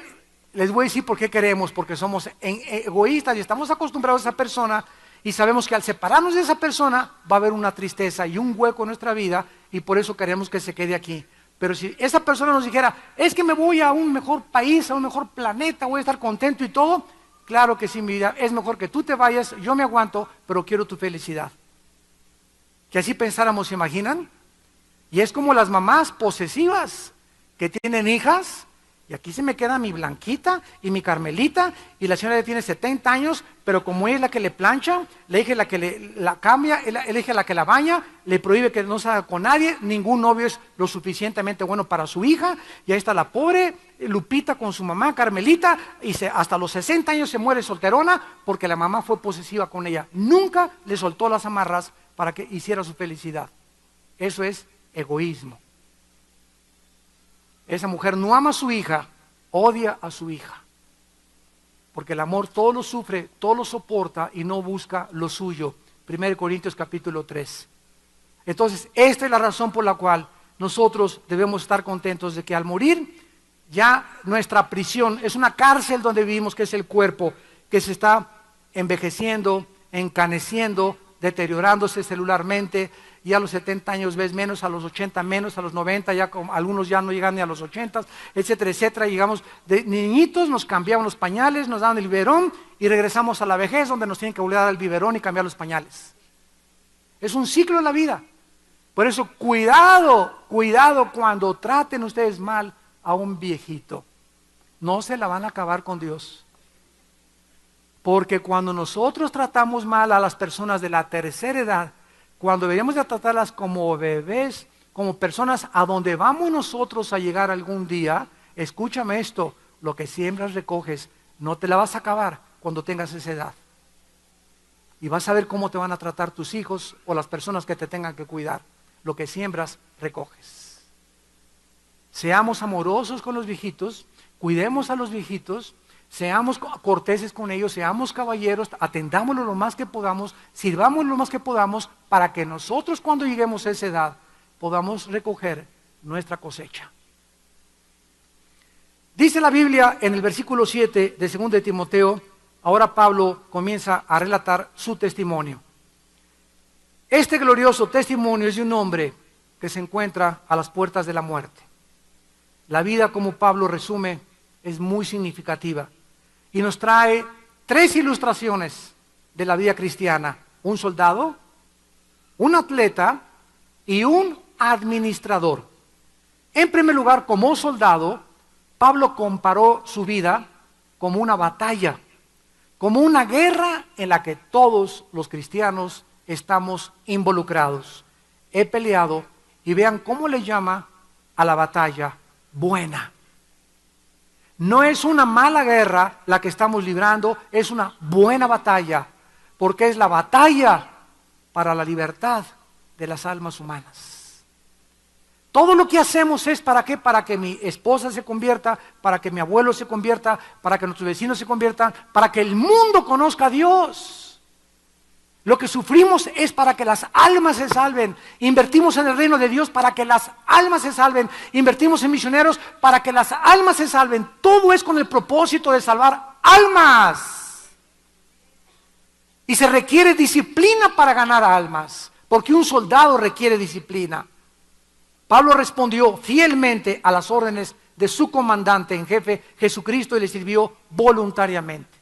Les voy a decir por qué queremos, porque somos egoístas y estamos acostumbrados a esa persona y sabemos que al separarnos de esa persona va a haber una tristeza y un hueco en nuestra vida y por eso queremos que se quede aquí. Pero si esa persona nos dijera, es que me voy a un mejor país, a un mejor planeta, voy a estar contento y todo, claro que sí, mi vida, es mejor que tú te vayas, yo me aguanto, pero quiero tu felicidad. Que así pensáramos, ¿se imaginan? Y es como las mamás posesivas que tienen hijas, y aquí se me queda mi Blanquita y mi Carmelita, y la señora ya tiene 70 años, pero como ella es la que le plancha, le dije la que la cambia, elige la que la baña, le prohíbe que no salga con nadie, ningún novio es lo suficientemente bueno para su hija, y ahí está la pobre Lupita con su mamá Carmelita, y hasta los 60 años se muere solterona, porque la mamá fue posesiva con ella, nunca le soltó las amarras para que hiciera su felicidad. Eso es egoísmo. Esa mujer no ama a su hija, odia a su hija. Porque el amor todo lo sufre, todo lo soporta y no busca lo suyo. 1 Corintios capítulo 3. Entonces, esta es la razón por la cual nosotros debemos estar contentos de que al morir, ya nuestra prisión es una cárcel donde vivimos, que es el cuerpo, que se está envejeciendo, encaneciendo, deteriorándose celularmente. Y a los 70 años ves menos, a los 80 menos, a los 90 ya algunos ya no llegan ni a los 80, etcétera, etcétera. Llegamos de niñitos, nos cambiaban los pañales, nos daban el biberón y regresamos a la vejez donde nos tienen que volver a dar el biberón y cambiar los pañales. Es un ciclo de la vida. Por eso cuidado cuando traten ustedes mal a un viejito. No se la van a acabar con Dios. Porque cuando nosotros tratamos mal a las personas de la tercera edad, cuando deberíamos de tratarlas como bebés, como personas a donde vamos nosotros a llegar algún día, escúchame esto, lo que siembras recoges, no te la vas a acabar cuando tengas esa edad. Y vas a ver cómo te van a tratar tus hijos o las personas que te tengan que cuidar. Lo que siembras, recoges. Seamos amorosos con los viejitos, cuidemos a los viejitos, seamos corteses con ellos, seamos caballeros, atendámoslo lo más que podamos, sirvámoslo lo más que podamos, para que nosotros cuando lleguemos a esa edad podamos recoger nuestra cosecha. Dice la Biblia en el versículo 7 de 2 de Timoteo, ahora Pablo comienza a relatar su testimonio. Este glorioso testimonio es de un hombre que se encuentra a las puertas de la muerte. La vida, como Pablo resume, es muy significativa. Y nos trae 3 ilustraciones de la vida cristiana. Un soldado, un atleta y un administrador. En primer lugar, como soldado, Pablo comparó su vida como una batalla, como una guerra en la que todos los cristianos estamos involucrados. He peleado y vean cómo le llama a la batalla buena. No es una mala guerra la que estamos librando, es una buena batalla, porque es la batalla para la libertad de las almas humanas. Todo lo que hacemos es ¿para qué? Para que mi esposa se convierta, para que mi abuelo se convierta, para que nuestros vecinos se conviertan, para que el mundo conozca a Dios. Lo que sufrimos es para que las almas se salven. Invertimos en el reino de Dios para que las almas se salven. Invertimos en misioneros para que las almas se salven. Todo es con el propósito de salvar almas. Y se requiere disciplina para ganar almas, porque un soldado requiere disciplina. Pablo respondió fielmente a las órdenes de su comandante en jefe, Jesucristo, y le sirvió voluntariamente.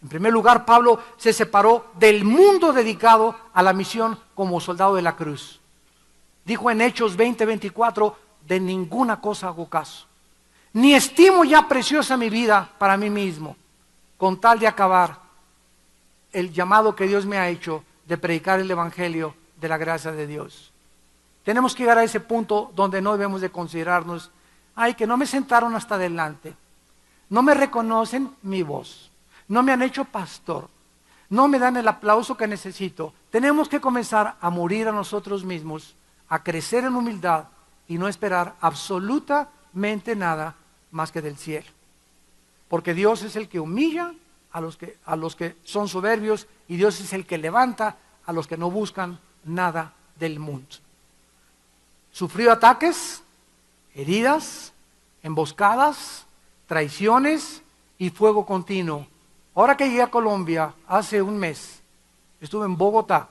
En primer lugar, Pablo se separó del mundo dedicado a la misión como soldado de la cruz. Dijo en Hechos 20:24, de ninguna cosa hago caso, ni estimo ya preciosa mi vida para mí mismo, con tal de acabar el llamado que Dios me ha hecho de predicar el evangelio de la gracia de Dios. Tenemos que llegar a ese punto donde no debemos de considerarnos, ay, que no me sentaron hasta adelante, no me reconocen mi voz, no me han hecho pastor, no me dan el aplauso que necesito. Tenemos que comenzar a morir a nosotros mismos, a crecer en humildad y no esperar absolutamente nada más que del cielo. Porque Dios es el que humilla a los que son soberbios, y Dios es el que levanta a los que no buscan nada del mundo. Sufrió ataques, heridas, emboscadas, traiciones y fuego continuo. Ahora que llegué a Colombia hace un mes, estuve en Bogotá.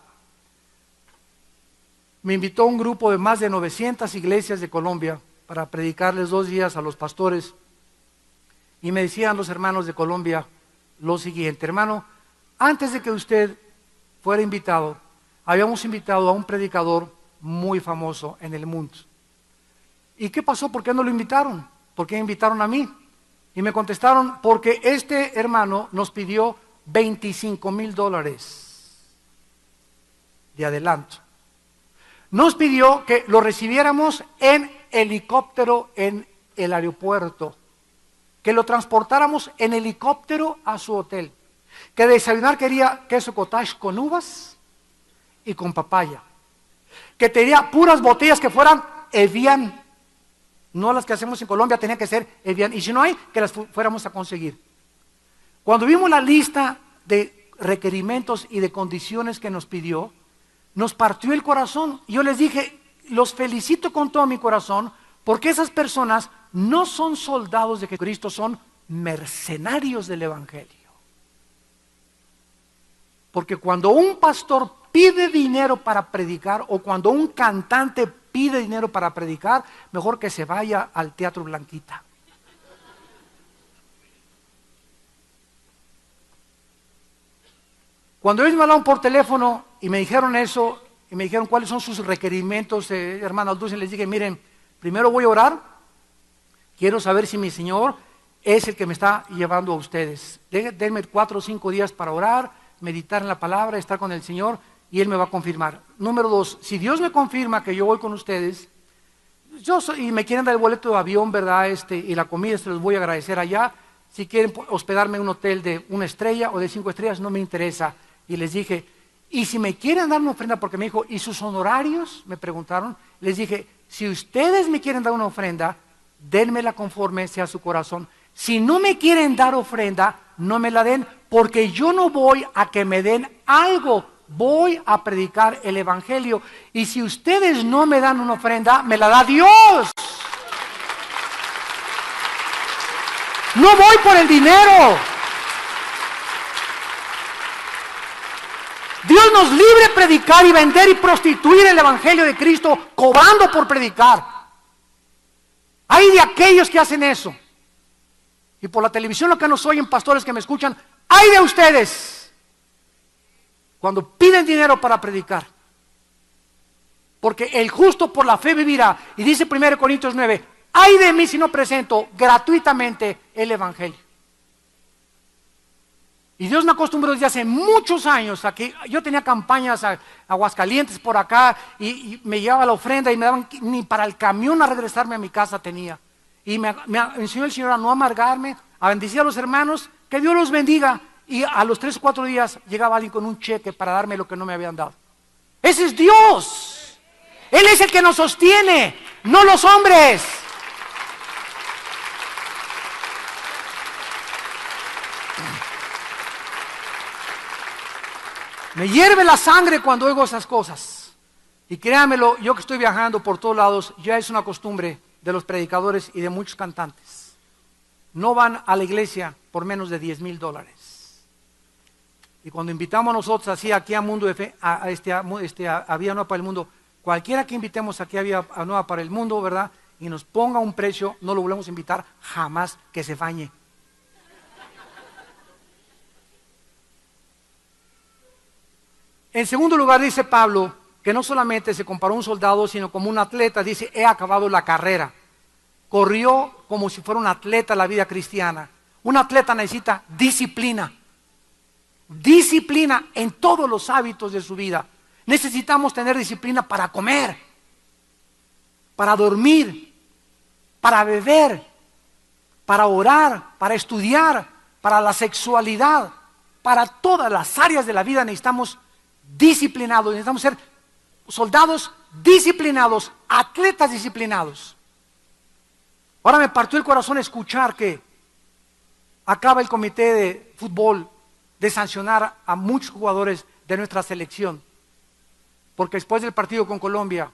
Me invitó un grupo de más de 900 iglesias de Colombia para predicarles 2 días a los pastores. Y me decían los hermanos de Colombia lo siguiente: hermano, antes de que usted fuera invitado, habíamos invitado a un predicador muy famoso en el mundo. ¿Y qué pasó? ¿Por qué no lo invitaron? ¿Por qué invitaron a mí? Y me contestaron: porque este hermano nos pidió $25,000 de adelanto. Nos pidió que lo recibiéramos en helicóptero en el aeropuerto, que lo transportáramos en helicóptero a su hotel, que de desayunar quería queso cottage con uvas y con papaya, que tenía puras botellas que fueran Evian, no las que hacemos en Colombia, tenían que ser Evian, y si no hay, que las fuéramos a conseguir. Cuando vimos la lista de requerimientos y de condiciones que nos pidió, nos partió el corazón. Y yo les dije: los felicito con todo mi corazón, porque esas personas no son soldados de Cristo, son mercenarios del Evangelio. Porque cuando un pastor pide dinero para predicar, o cuando un cantante pide dinero para predicar, mejor que se vaya al Teatro Blanquita. Cuando ellos me hablaron por teléfono y me dijeron eso, y me dijeron cuáles son sus requerimientos, hermano Dulce, les dije: miren, primero voy a orar, quiero saber si mi Señor es el que me está llevando a ustedes. Denme 4 o 5 días para orar, meditar en la palabra, estar con el Señor, y Él me va a confirmar. Número 2, si Dios me confirma que yo voy con ustedes, y me quieren dar el boleto de avión, ¿verdad? Y la comida, se los voy a agradecer allá. Si quieren hospedarme en un hotel de 1 estrella o de 5 estrellas, no me interesa. Y les dije: y si me quieren dar una ofrenda, porque me dijo: ¿y sus honorarios? Me preguntaron. Les dije: si ustedes me quieren dar una ofrenda, denmela conforme sea su corazón. Si no me quieren dar ofrenda, no me la den, porque yo no voy a que me den algo, voy a predicar el Evangelio. Y si ustedes no me dan una ofrenda, me la da Dios. No voy por el dinero. Dios nos libre de predicar y vender y prostituir el Evangelio de Cristo cobrando por predicar. Hay de aquellos que hacen eso. Y por la televisión lo que nos oyen, pastores que me escuchan, hay de ustedes cuando piden dinero para predicar. Porque el justo por la fe vivirá. Y dice 1 Corintios 9, ay de mí si no presento gratuitamente el Evangelio. Y Dios me acostumbró desde hace muchos años a que yo tenía campañas a Aguascalientes por acá y me llevaba la ofrenda y me daban, ni para el camión a regresarme a mi casa tenía. Y me enseñó el Señor a no amargarme, a bendecir a los hermanos, que Dios los bendiga. Y a los 3 o 4 días llegaba alguien con un cheque para darme lo que no me habían dado. Ese es Dios. Él es el que nos sostiene, no los hombres. Me hierve la sangre cuando oigo esas cosas. Y créanmelo, yo que estoy viajando por todos lados, ya es una costumbre de los predicadores y de muchos cantantes. No van a la iglesia por menos de $10,000. Y cuando invitamos nosotros así aquí a Mundo de Fe, a Vía Nueva para el Mundo, cualquiera que invitemos aquí a Vía Nueva para el Mundo, ¿verdad? Y nos ponga un precio, no lo volvemos a invitar jamás, que se fañe. En segundo lugar dice Pablo que no solamente se comparó a un soldado, sino como un atleta. Dice, he acabado la carrera. Corrió como si fuera un atleta la vida cristiana. Un atleta necesita disciplina. Disciplina en todos los hábitos de su vida. Necesitamos tener disciplina para comer, para dormir, para beber, para orar, para estudiar, para la sexualidad. Para todas las áreas de la vida necesitamos disciplinados, necesitamos ser soldados disciplinados, atletas disciplinados. Ahora me partió el corazón escuchar que acaba el comité de fútbol de sancionar a muchos jugadores de nuestra selección, porque después del partido con Colombia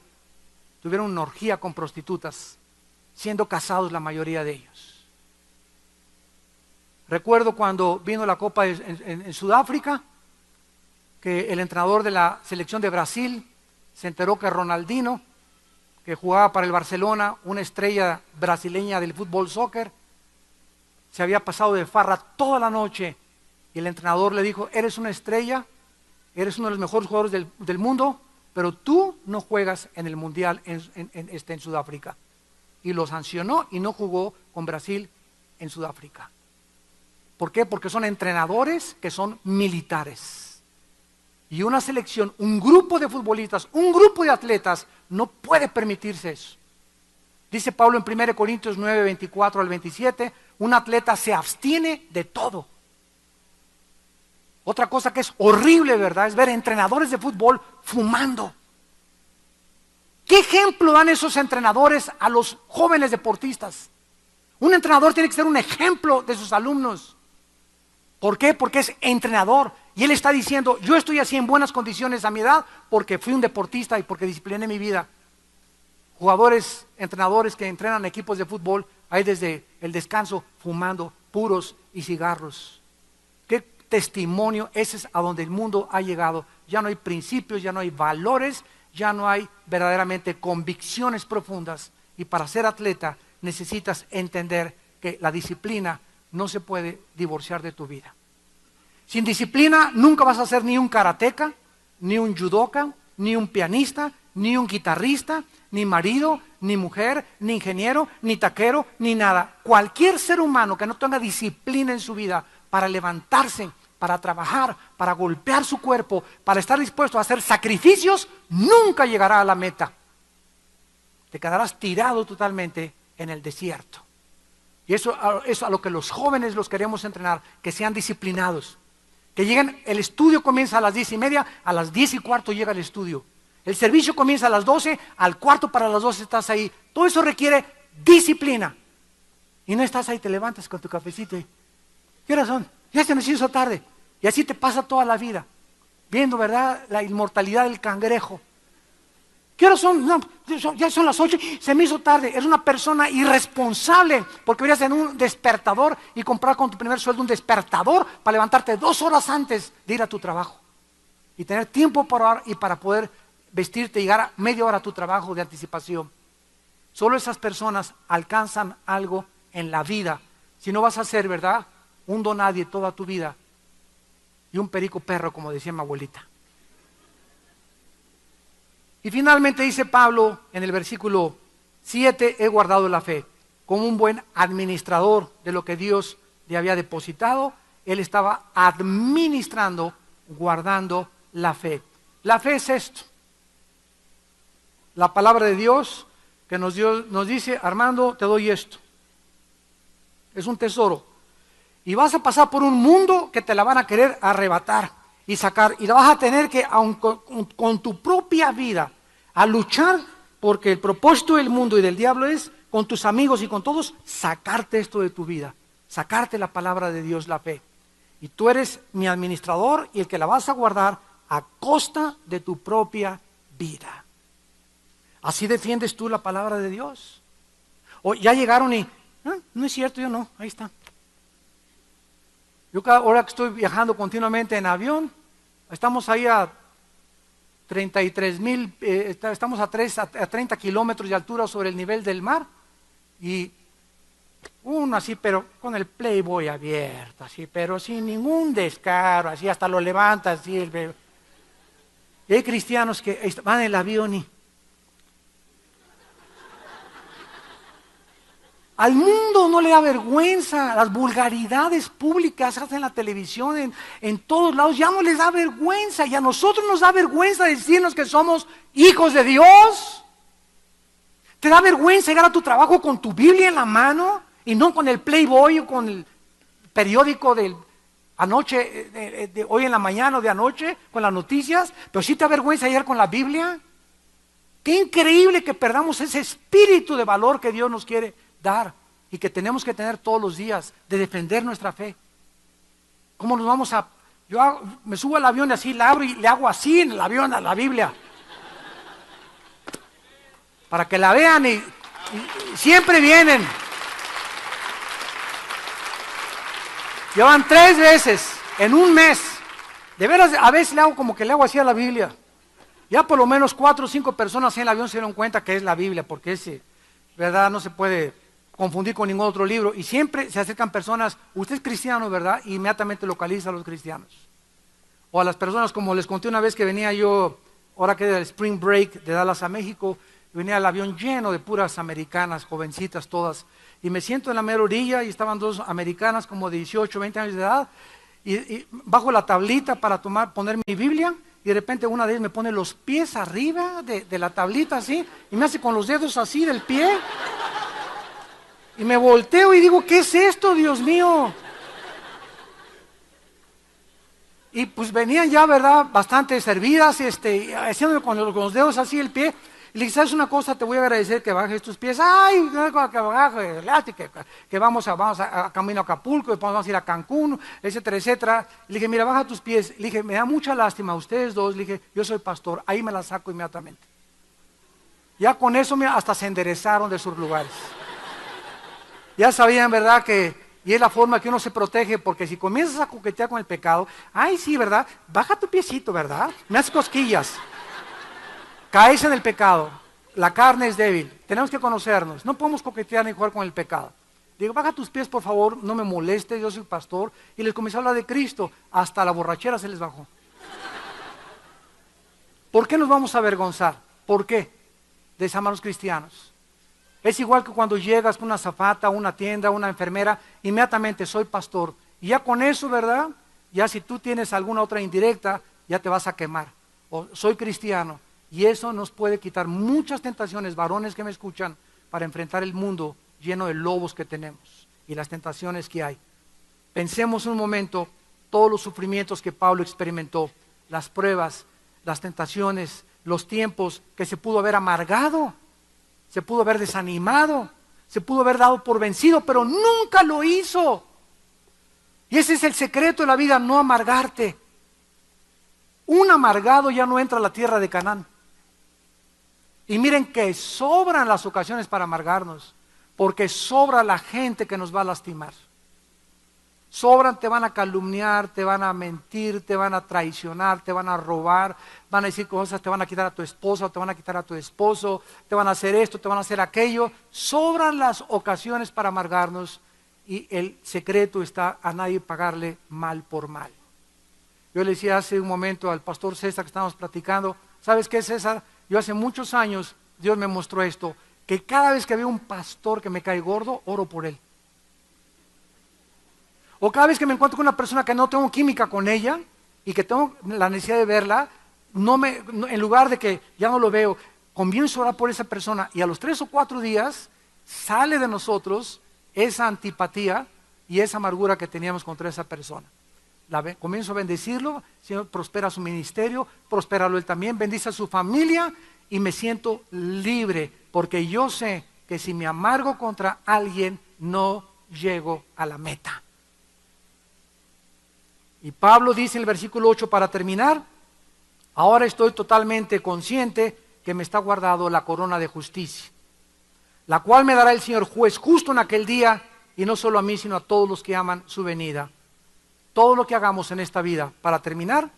tuvieron una orgía con prostitutas, siendo casados la mayoría de ellos. Recuerdo cuando vino la Copa en Sudáfrica, que el entrenador de la selección de Brasil se enteró que Ronaldinho, que jugaba para el Barcelona, una estrella brasileña del fútbol soccer, se había pasado de farra toda la noche, y el entrenador le dijo: eres una estrella, eres uno de los mejores jugadores del mundo, pero tú no juegas en el Mundial en Sudáfrica. Y lo sancionó y no jugó con Brasil en Sudáfrica. ¿Por qué? Porque son entrenadores que son militares. Y una selección, un grupo de futbolistas, un grupo de atletas no puede permitirse eso. Dice Pablo en 1 Corintios 9, 24 al 27, un atleta se abstiene de todo. Otra cosa que es horrible, ¿verdad?, es ver entrenadores de fútbol fumando. ¿Qué ejemplo dan esos entrenadores a los jóvenes deportistas? Un entrenador tiene que ser un ejemplo de sus alumnos. ¿Por qué? Porque es entrenador. Y él está diciendo: yo estoy así en buenas condiciones a mi edad porque fui un deportista y porque discipliné mi vida. Jugadores, entrenadores que entrenan equipos de fútbol, ahí desde el descanso fumando puros y cigarros. ¿Qué testimonio? Ese es a donde el mundo ha llegado. Ya no hay principios, ya no hay valores, ya no hay verdaderamente convicciones profundas. Y para ser atleta necesitas entender que la disciplina no se puede divorciar de tu vida. Sin disciplina nunca vas a ser ni un karateca, ni un judoka, ni un pianista, ni un guitarrista, ni marido, ni mujer, ni ingeniero, ni taquero, ni nada. Cualquier ser humano que no tenga disciplina en su vida para levantarse, para trabajar, para golpear su cuerpo, para estar dispuesto a hacer sacrificios, nunca llegará a la meta. Te quedarás tirado totalmente en el desierto. Y eso es a lo que los jóvenes los queremos entrenar, que sean disciplinados. Que lleguen, el estudio comienza a las 10:30, a las 10:15 llega el estudio. El servicio comienza a las 12, al cuarto para las 12 estás ahí. Todo eso requiere disciplina. Y no estás ahí, te levantas con tu cafecito y ¿qué horas son? Ya se nos hizo tarde. Y así te pasa toda la vida, viendo, ¿verdad?, la inmortalidad del cangrejo. ¿Qué horas son? No, ya son las 8, se me hizo tarde. Eres una persona irresponsable porque deberías tener un despertador y comprar con tu primer sueldo un despertador para levantarte 2 horas antes de ir a tu trabajo. Y tener tiempo para orar y para poder vestirte y llegar a media hora a tu trabajo de anticipación. Solo esas personas alcanzan algo en la vida. Si no vas a ser, ¿verdad?, un donadie toda tu vida y un perico perro, como decía mi abuelita. Y finalmente dice Pablo en el versículo 7, he guardado la fe. Como un buen administrador de lo que Dios le había depositado, él estaba administrando, guardando la fe. La fe es esto. La palabra de Dios que nos dice: Armando, te doy esto. Es un tesoro. Y vas a pasar por un mundo que te la van a querer arrebatar y sacar. Y la vas a tener que, aun con tu propia vida, a luchar, porque el propósito del mundo y del diablo es, con tus amigos y con todos, sacarte esto de tu vida. Sacarte la palabra de Dios, la fe. Y tú eres mi administrador y el que la vas a guardar a costa de tu propia vida. ¿Así defiendes tú la palabra de Dios? O ya llegaron y, no es cierto, yo no, ahí está. Yo ahora que estoy viajando continuamente en avión, estamos ahí a 33,000, estamos a 30 kilómetros de altura sobre el nivel del mar, y uno así, pero con el Playboy abierto, así, pero sin ningún descaro, así hasta lo levanta así el bebé. Y hay cristianos que van en el avión y al mundo no le da vergüenza, las vulgaridades públicas hacen en la televisión, en todos lados, ya no les da vergüenza, y a nosotros nos da vergüenza decirnos que somos hijos de Dios. ¿Te da vergüenza llegar a tu trabajo con tu Biblia en la mano y no con el Playboy o con el periódico de anoche, de hoy en la mañana o de anoche, con las noticias? Pero sí te da vergüenza llegar con la Biblia. Qué increíble que perdamos ese espíritu de valor que Dios nos quiere dar y que tenemos que tener todos los días de defender nuestra fe. ¿Cómo nos vamos a...? Me subo al avión y así la abro y le hago así en el avión a la Biblia. Para que la vean y siempre vienen. Llevan 3 veces en un mes. De veras, a veces le hago como que le hago así a la Biblia. Ya por lo menos 4 o 5 personas en el avión se dieron cuenta que es la Biblia, porque ese, ¿verdad? No se puede confundir con ningún otro libro. Y siempre se acercan personas, usted es cristiano, ¿verdad? Y inmediatamente localiza a los cristianos. O a las personas, como les conté una vez que venía yo, ahora que era el Spring Break de Dallas a México, venía el avión lleno de puras americanas, jovencitas todas. Y me siento en la mera orilla y estaban 2 americanas como de 18, 20 años de edad. Y bajo la tablita para poner mi Biblia. Y de repente una de ellas me pone los pies arriba de la tablita así. Y me hace con los dedos así del pie. Y me volteo y digo, ¿qué es esto, Dios mío? Y pues venían ya, ¿verdad? Bastante servidas, haciéndome con los dedos así el pie. Y le dije, ¿sabes una cosa? Te voy a agradecer que bajes tus pies. ¡Ay! Que vamos a camino a Acapulco, después vamos a ir a Cancún, etcétera, etcétera. Le dije, mira, baja tus pies. Le dije, me da mucha lástima, ustedes dos. Le dije, yo soy pastor. Ahí me la saco inmediatamente. Ya con eso hasta se enderezaron de sus lugares. Ya sabían, ¿verdad? Y es la forma que uno se protege, porque si comienzas a coquetear con el pecado, ay, sí, ¿verdad? Baja tu piecito, ¿verdad? Me haces cosquillas. Caes en el pecado. La carne es débil. Tenemos que conocernos. No podemos coquetear ni jugar con el pecado. Digo, baja tus pies, por favor, no me molestes, yo soy pastor. Y les comencé a hablar de Cristo. Hasta la borrachera se les bajó. ¿Por qué nos vamos a avergonzar? ¿Por qué? De llamar a los cristianos. Es igual que cuando llegas con una azafata, una tienda, una enfermera, inmediatamente soy pastor. Y ya con eso, ¿verdad? Ya si tú tienes alguna otra indirecta, ya te vas a quemar. O soy cristiano. Y eso nos puede quitar muchas tentaciones, varones que me escuchan, para enfrentar el mundo lleno de lobos que tenemos y las tentaciones que hay. Pensemos un momento todos los sufrimientos que Pablo experimentó, las pruebas, las tentaciones, los tiempos que se pudo haber amargado, se pudo haber desanimado, se pudo haber dado por vencido, pero nunca lo hizo. Y ese es el secreto de la vida, no amargarte. Un amargado ya no entra a la tierra de Canaán. Y miren que sobran las ocasiones para amargarnos, porque sobra la gente que nos va a lastimar. Sobran, te van a calumniar, te van a mentir, te van a traicionar, te van a robar, van a decir cosas, te van a quitar a tu esposa, te van a quitar a tu esposo, te van a hacer esto, te van a hacer aquello. Sobran las ocasiones para amargarnos y el secreto está a nadie pagarle mal por mal. Yo le decía hace un momento al pastor César que estábamos platicando, ¿sabes qué, César? Yo hace muchos años, Dios me mostró esto, que cada vez que veo un pastor que me cae gordo, oro por él. O cada vez que me encuentro con una persona que no tengo química con ella y que tengo la necesidad de verla, en lugar de que ya no lo veo, comienzo a orar por esa persona y a los 3 o 4 días sale de nosotros esa antipatía y esa amargura que teníamos contra esa persona. Comienzo a bendecirlo, Señor, prospera su ministerio, prospéralo él también, bendice a su familia y me siento libre porque yo sé que si me amargo contra alguien no llego a la meta. Y Pablo dice en el versículo 8 para terminar, ahora estoy totalmente consciente que me está guardado la corona de justicia, la cual me dará el Señor juez justo en aquel día y no solo a mí sino a todos los que aman su venida. Todo lo que hagamos en esta vida, para terminar,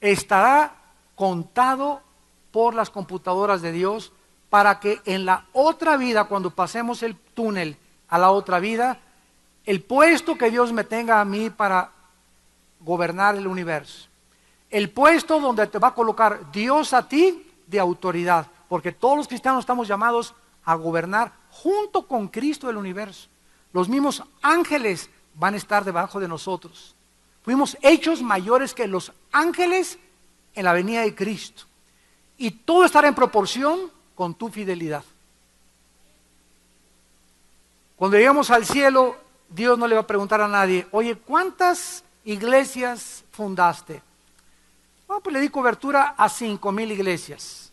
estará contado por las computadoras de Dios para que en la otra vida, cuando pasemos el túnel a la otra vida, el puesto que Dios me tenga a mí para gobernar el universo, el puesto donde te va a colocar Dios a ti de autoridad, porque todos los cristianos estamos llamados a gobernar junto con Cristo el universo. Los mismos ángeles van a estar debajo de nosotros. Fuimos hechos mayores que los ángeles en la venida de Cristo. Y todo estará en proporción con tu fidelidad. Cuando lleguemos al cielo, Dios no le va a preguntar a nadie, oye, ¿cuántas iglesias fundaste? Pues le di cobertura a 5,000 iglesias.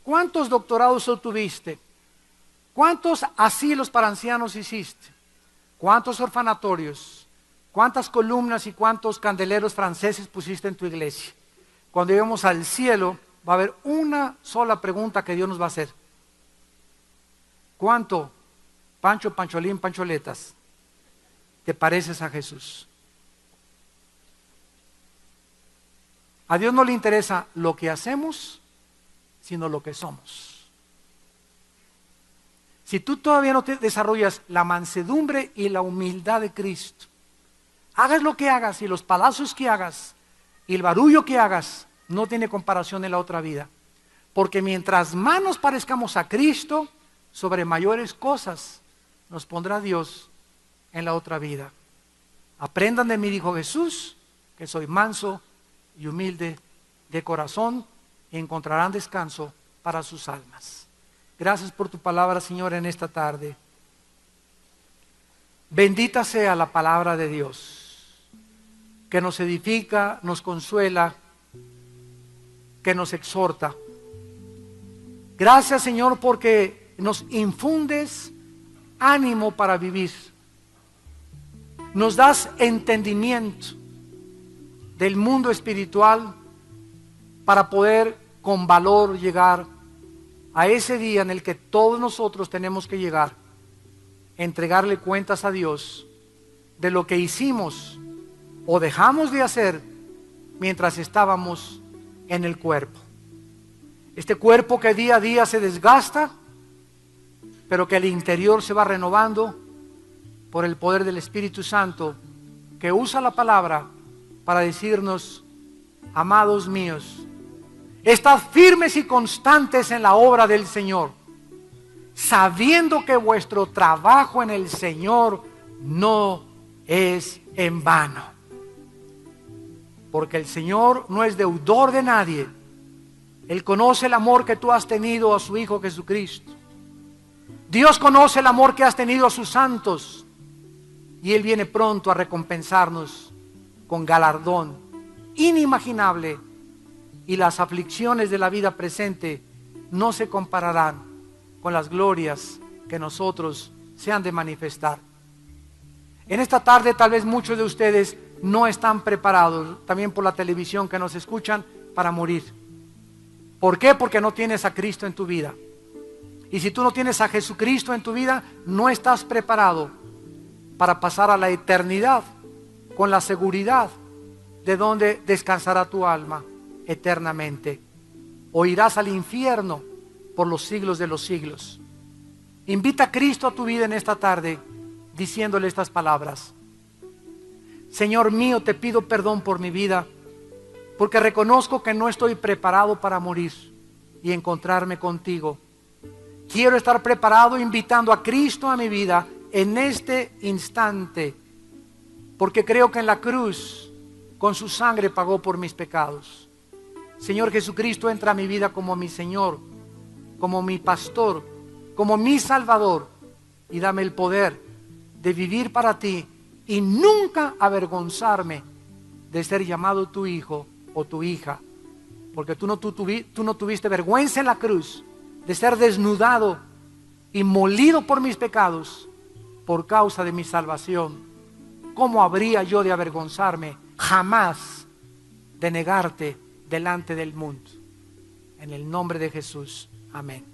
¿Cuántos doctorados obtuviste? ¿Cuántos asilos para ancianos hiciste? ¿Cuántos orfanatorios? ¿Cuántas columnas y cuántos candeleros franceses pusiste en tu iglesia? Cuando lleguemos al cielo, va a haber una sola pregunta que Dios nos va a hacer. ¿Cuánto, Pancho, Pancholín, Pancholetas, te pareces a Jesús? A Dios no le interesa lo que hacemos, sino lo que somos. Si tú todavía no te desarrollas la mansedumbre y la humildad de Cristo, hagas lo que hagas y los palazos que hagas y el barullo que hagas, no tiene comparación en la otra vida. Porque mientras más nos parezcamos a Cristo, sobre mayores cosas nos pondrá Dios en la otra vida. Aprendan de mí, dijo Jesús, que soy manso y humilde de corazón, y encontrarán descanso para sus almas. Gracias por tu palabra, Señor, en esta tarde. Bendita sea la palabra de Dios, que nos edifica, nos consuela, que nos exhorta. Gracias, Señor, porque nos infundes ánimo para vivir. Nos das entendimiento del mundo espiritual para poder con valor llegar a ese día en el que todos nosotros tenemos que llegar, entregarle cuentas a Dios de lo que hicimos o dejamos de hacer mientras estábamos en el cuerpo. Este cuerpo que día a día se desgasta, pero que el interior se va renovando por el poder del Espíritu Santo, que usa la palabra para decirnos: amados míos, estad firmes y constantes en la obra del Señor, sabiendo que vuestro trabajo en el Señor no es en vano. Porque el Señor no es deudor de nadie. Él conoce el amor que tú has tenido a su Hijo Jesucristo. Dios conoce el amor que has tenido a sus santos, y Él viene pronto a recompensarnos con galardón inimaginable, y las aflicciones de la vida presente no se compararán con las glorias que nosotros se han de manifestar. En esta tarde tal vez muchos de ustedes no están preparados, también por la televisión que nos escuchan, para morir. ¿Por qué? Porque no tienes a Cristo en tu vida. Y si tú no tienes a Jesucristo en tu vida, no estás preparado para pasar a la eternidad con la seguridad de donde descansará tu alma eternamente. O irás al infierno por los siglos de los siglos. Invita a Cristo a tu vida en esta tarde diciéndole estas palabras: Señor mío, te pido perdón por mi vida, porque reconozco que no estoy preparado para morir y encontrarme contigo. Quiero estar preparado invitando a Cristo a mi vida en este instante, porque creo que en la cruz con su sangre pagó por mis pecados. Señor Jesucristo, entra a mi vida como mi Señor, como mi pastor, como mi Salvador, y dame el poder de vivir para ti y nunca avergonzarme de ser llamado tu hijo o tu hija, porque tú no tuviste vergüenza en la cruz de ser desnudado y molido por mis pecados por causa de mi salvación. ¿Cómo habría yo de avergonzarme jamás de negarte delante del mundo? En el nombre de Jesús, amén.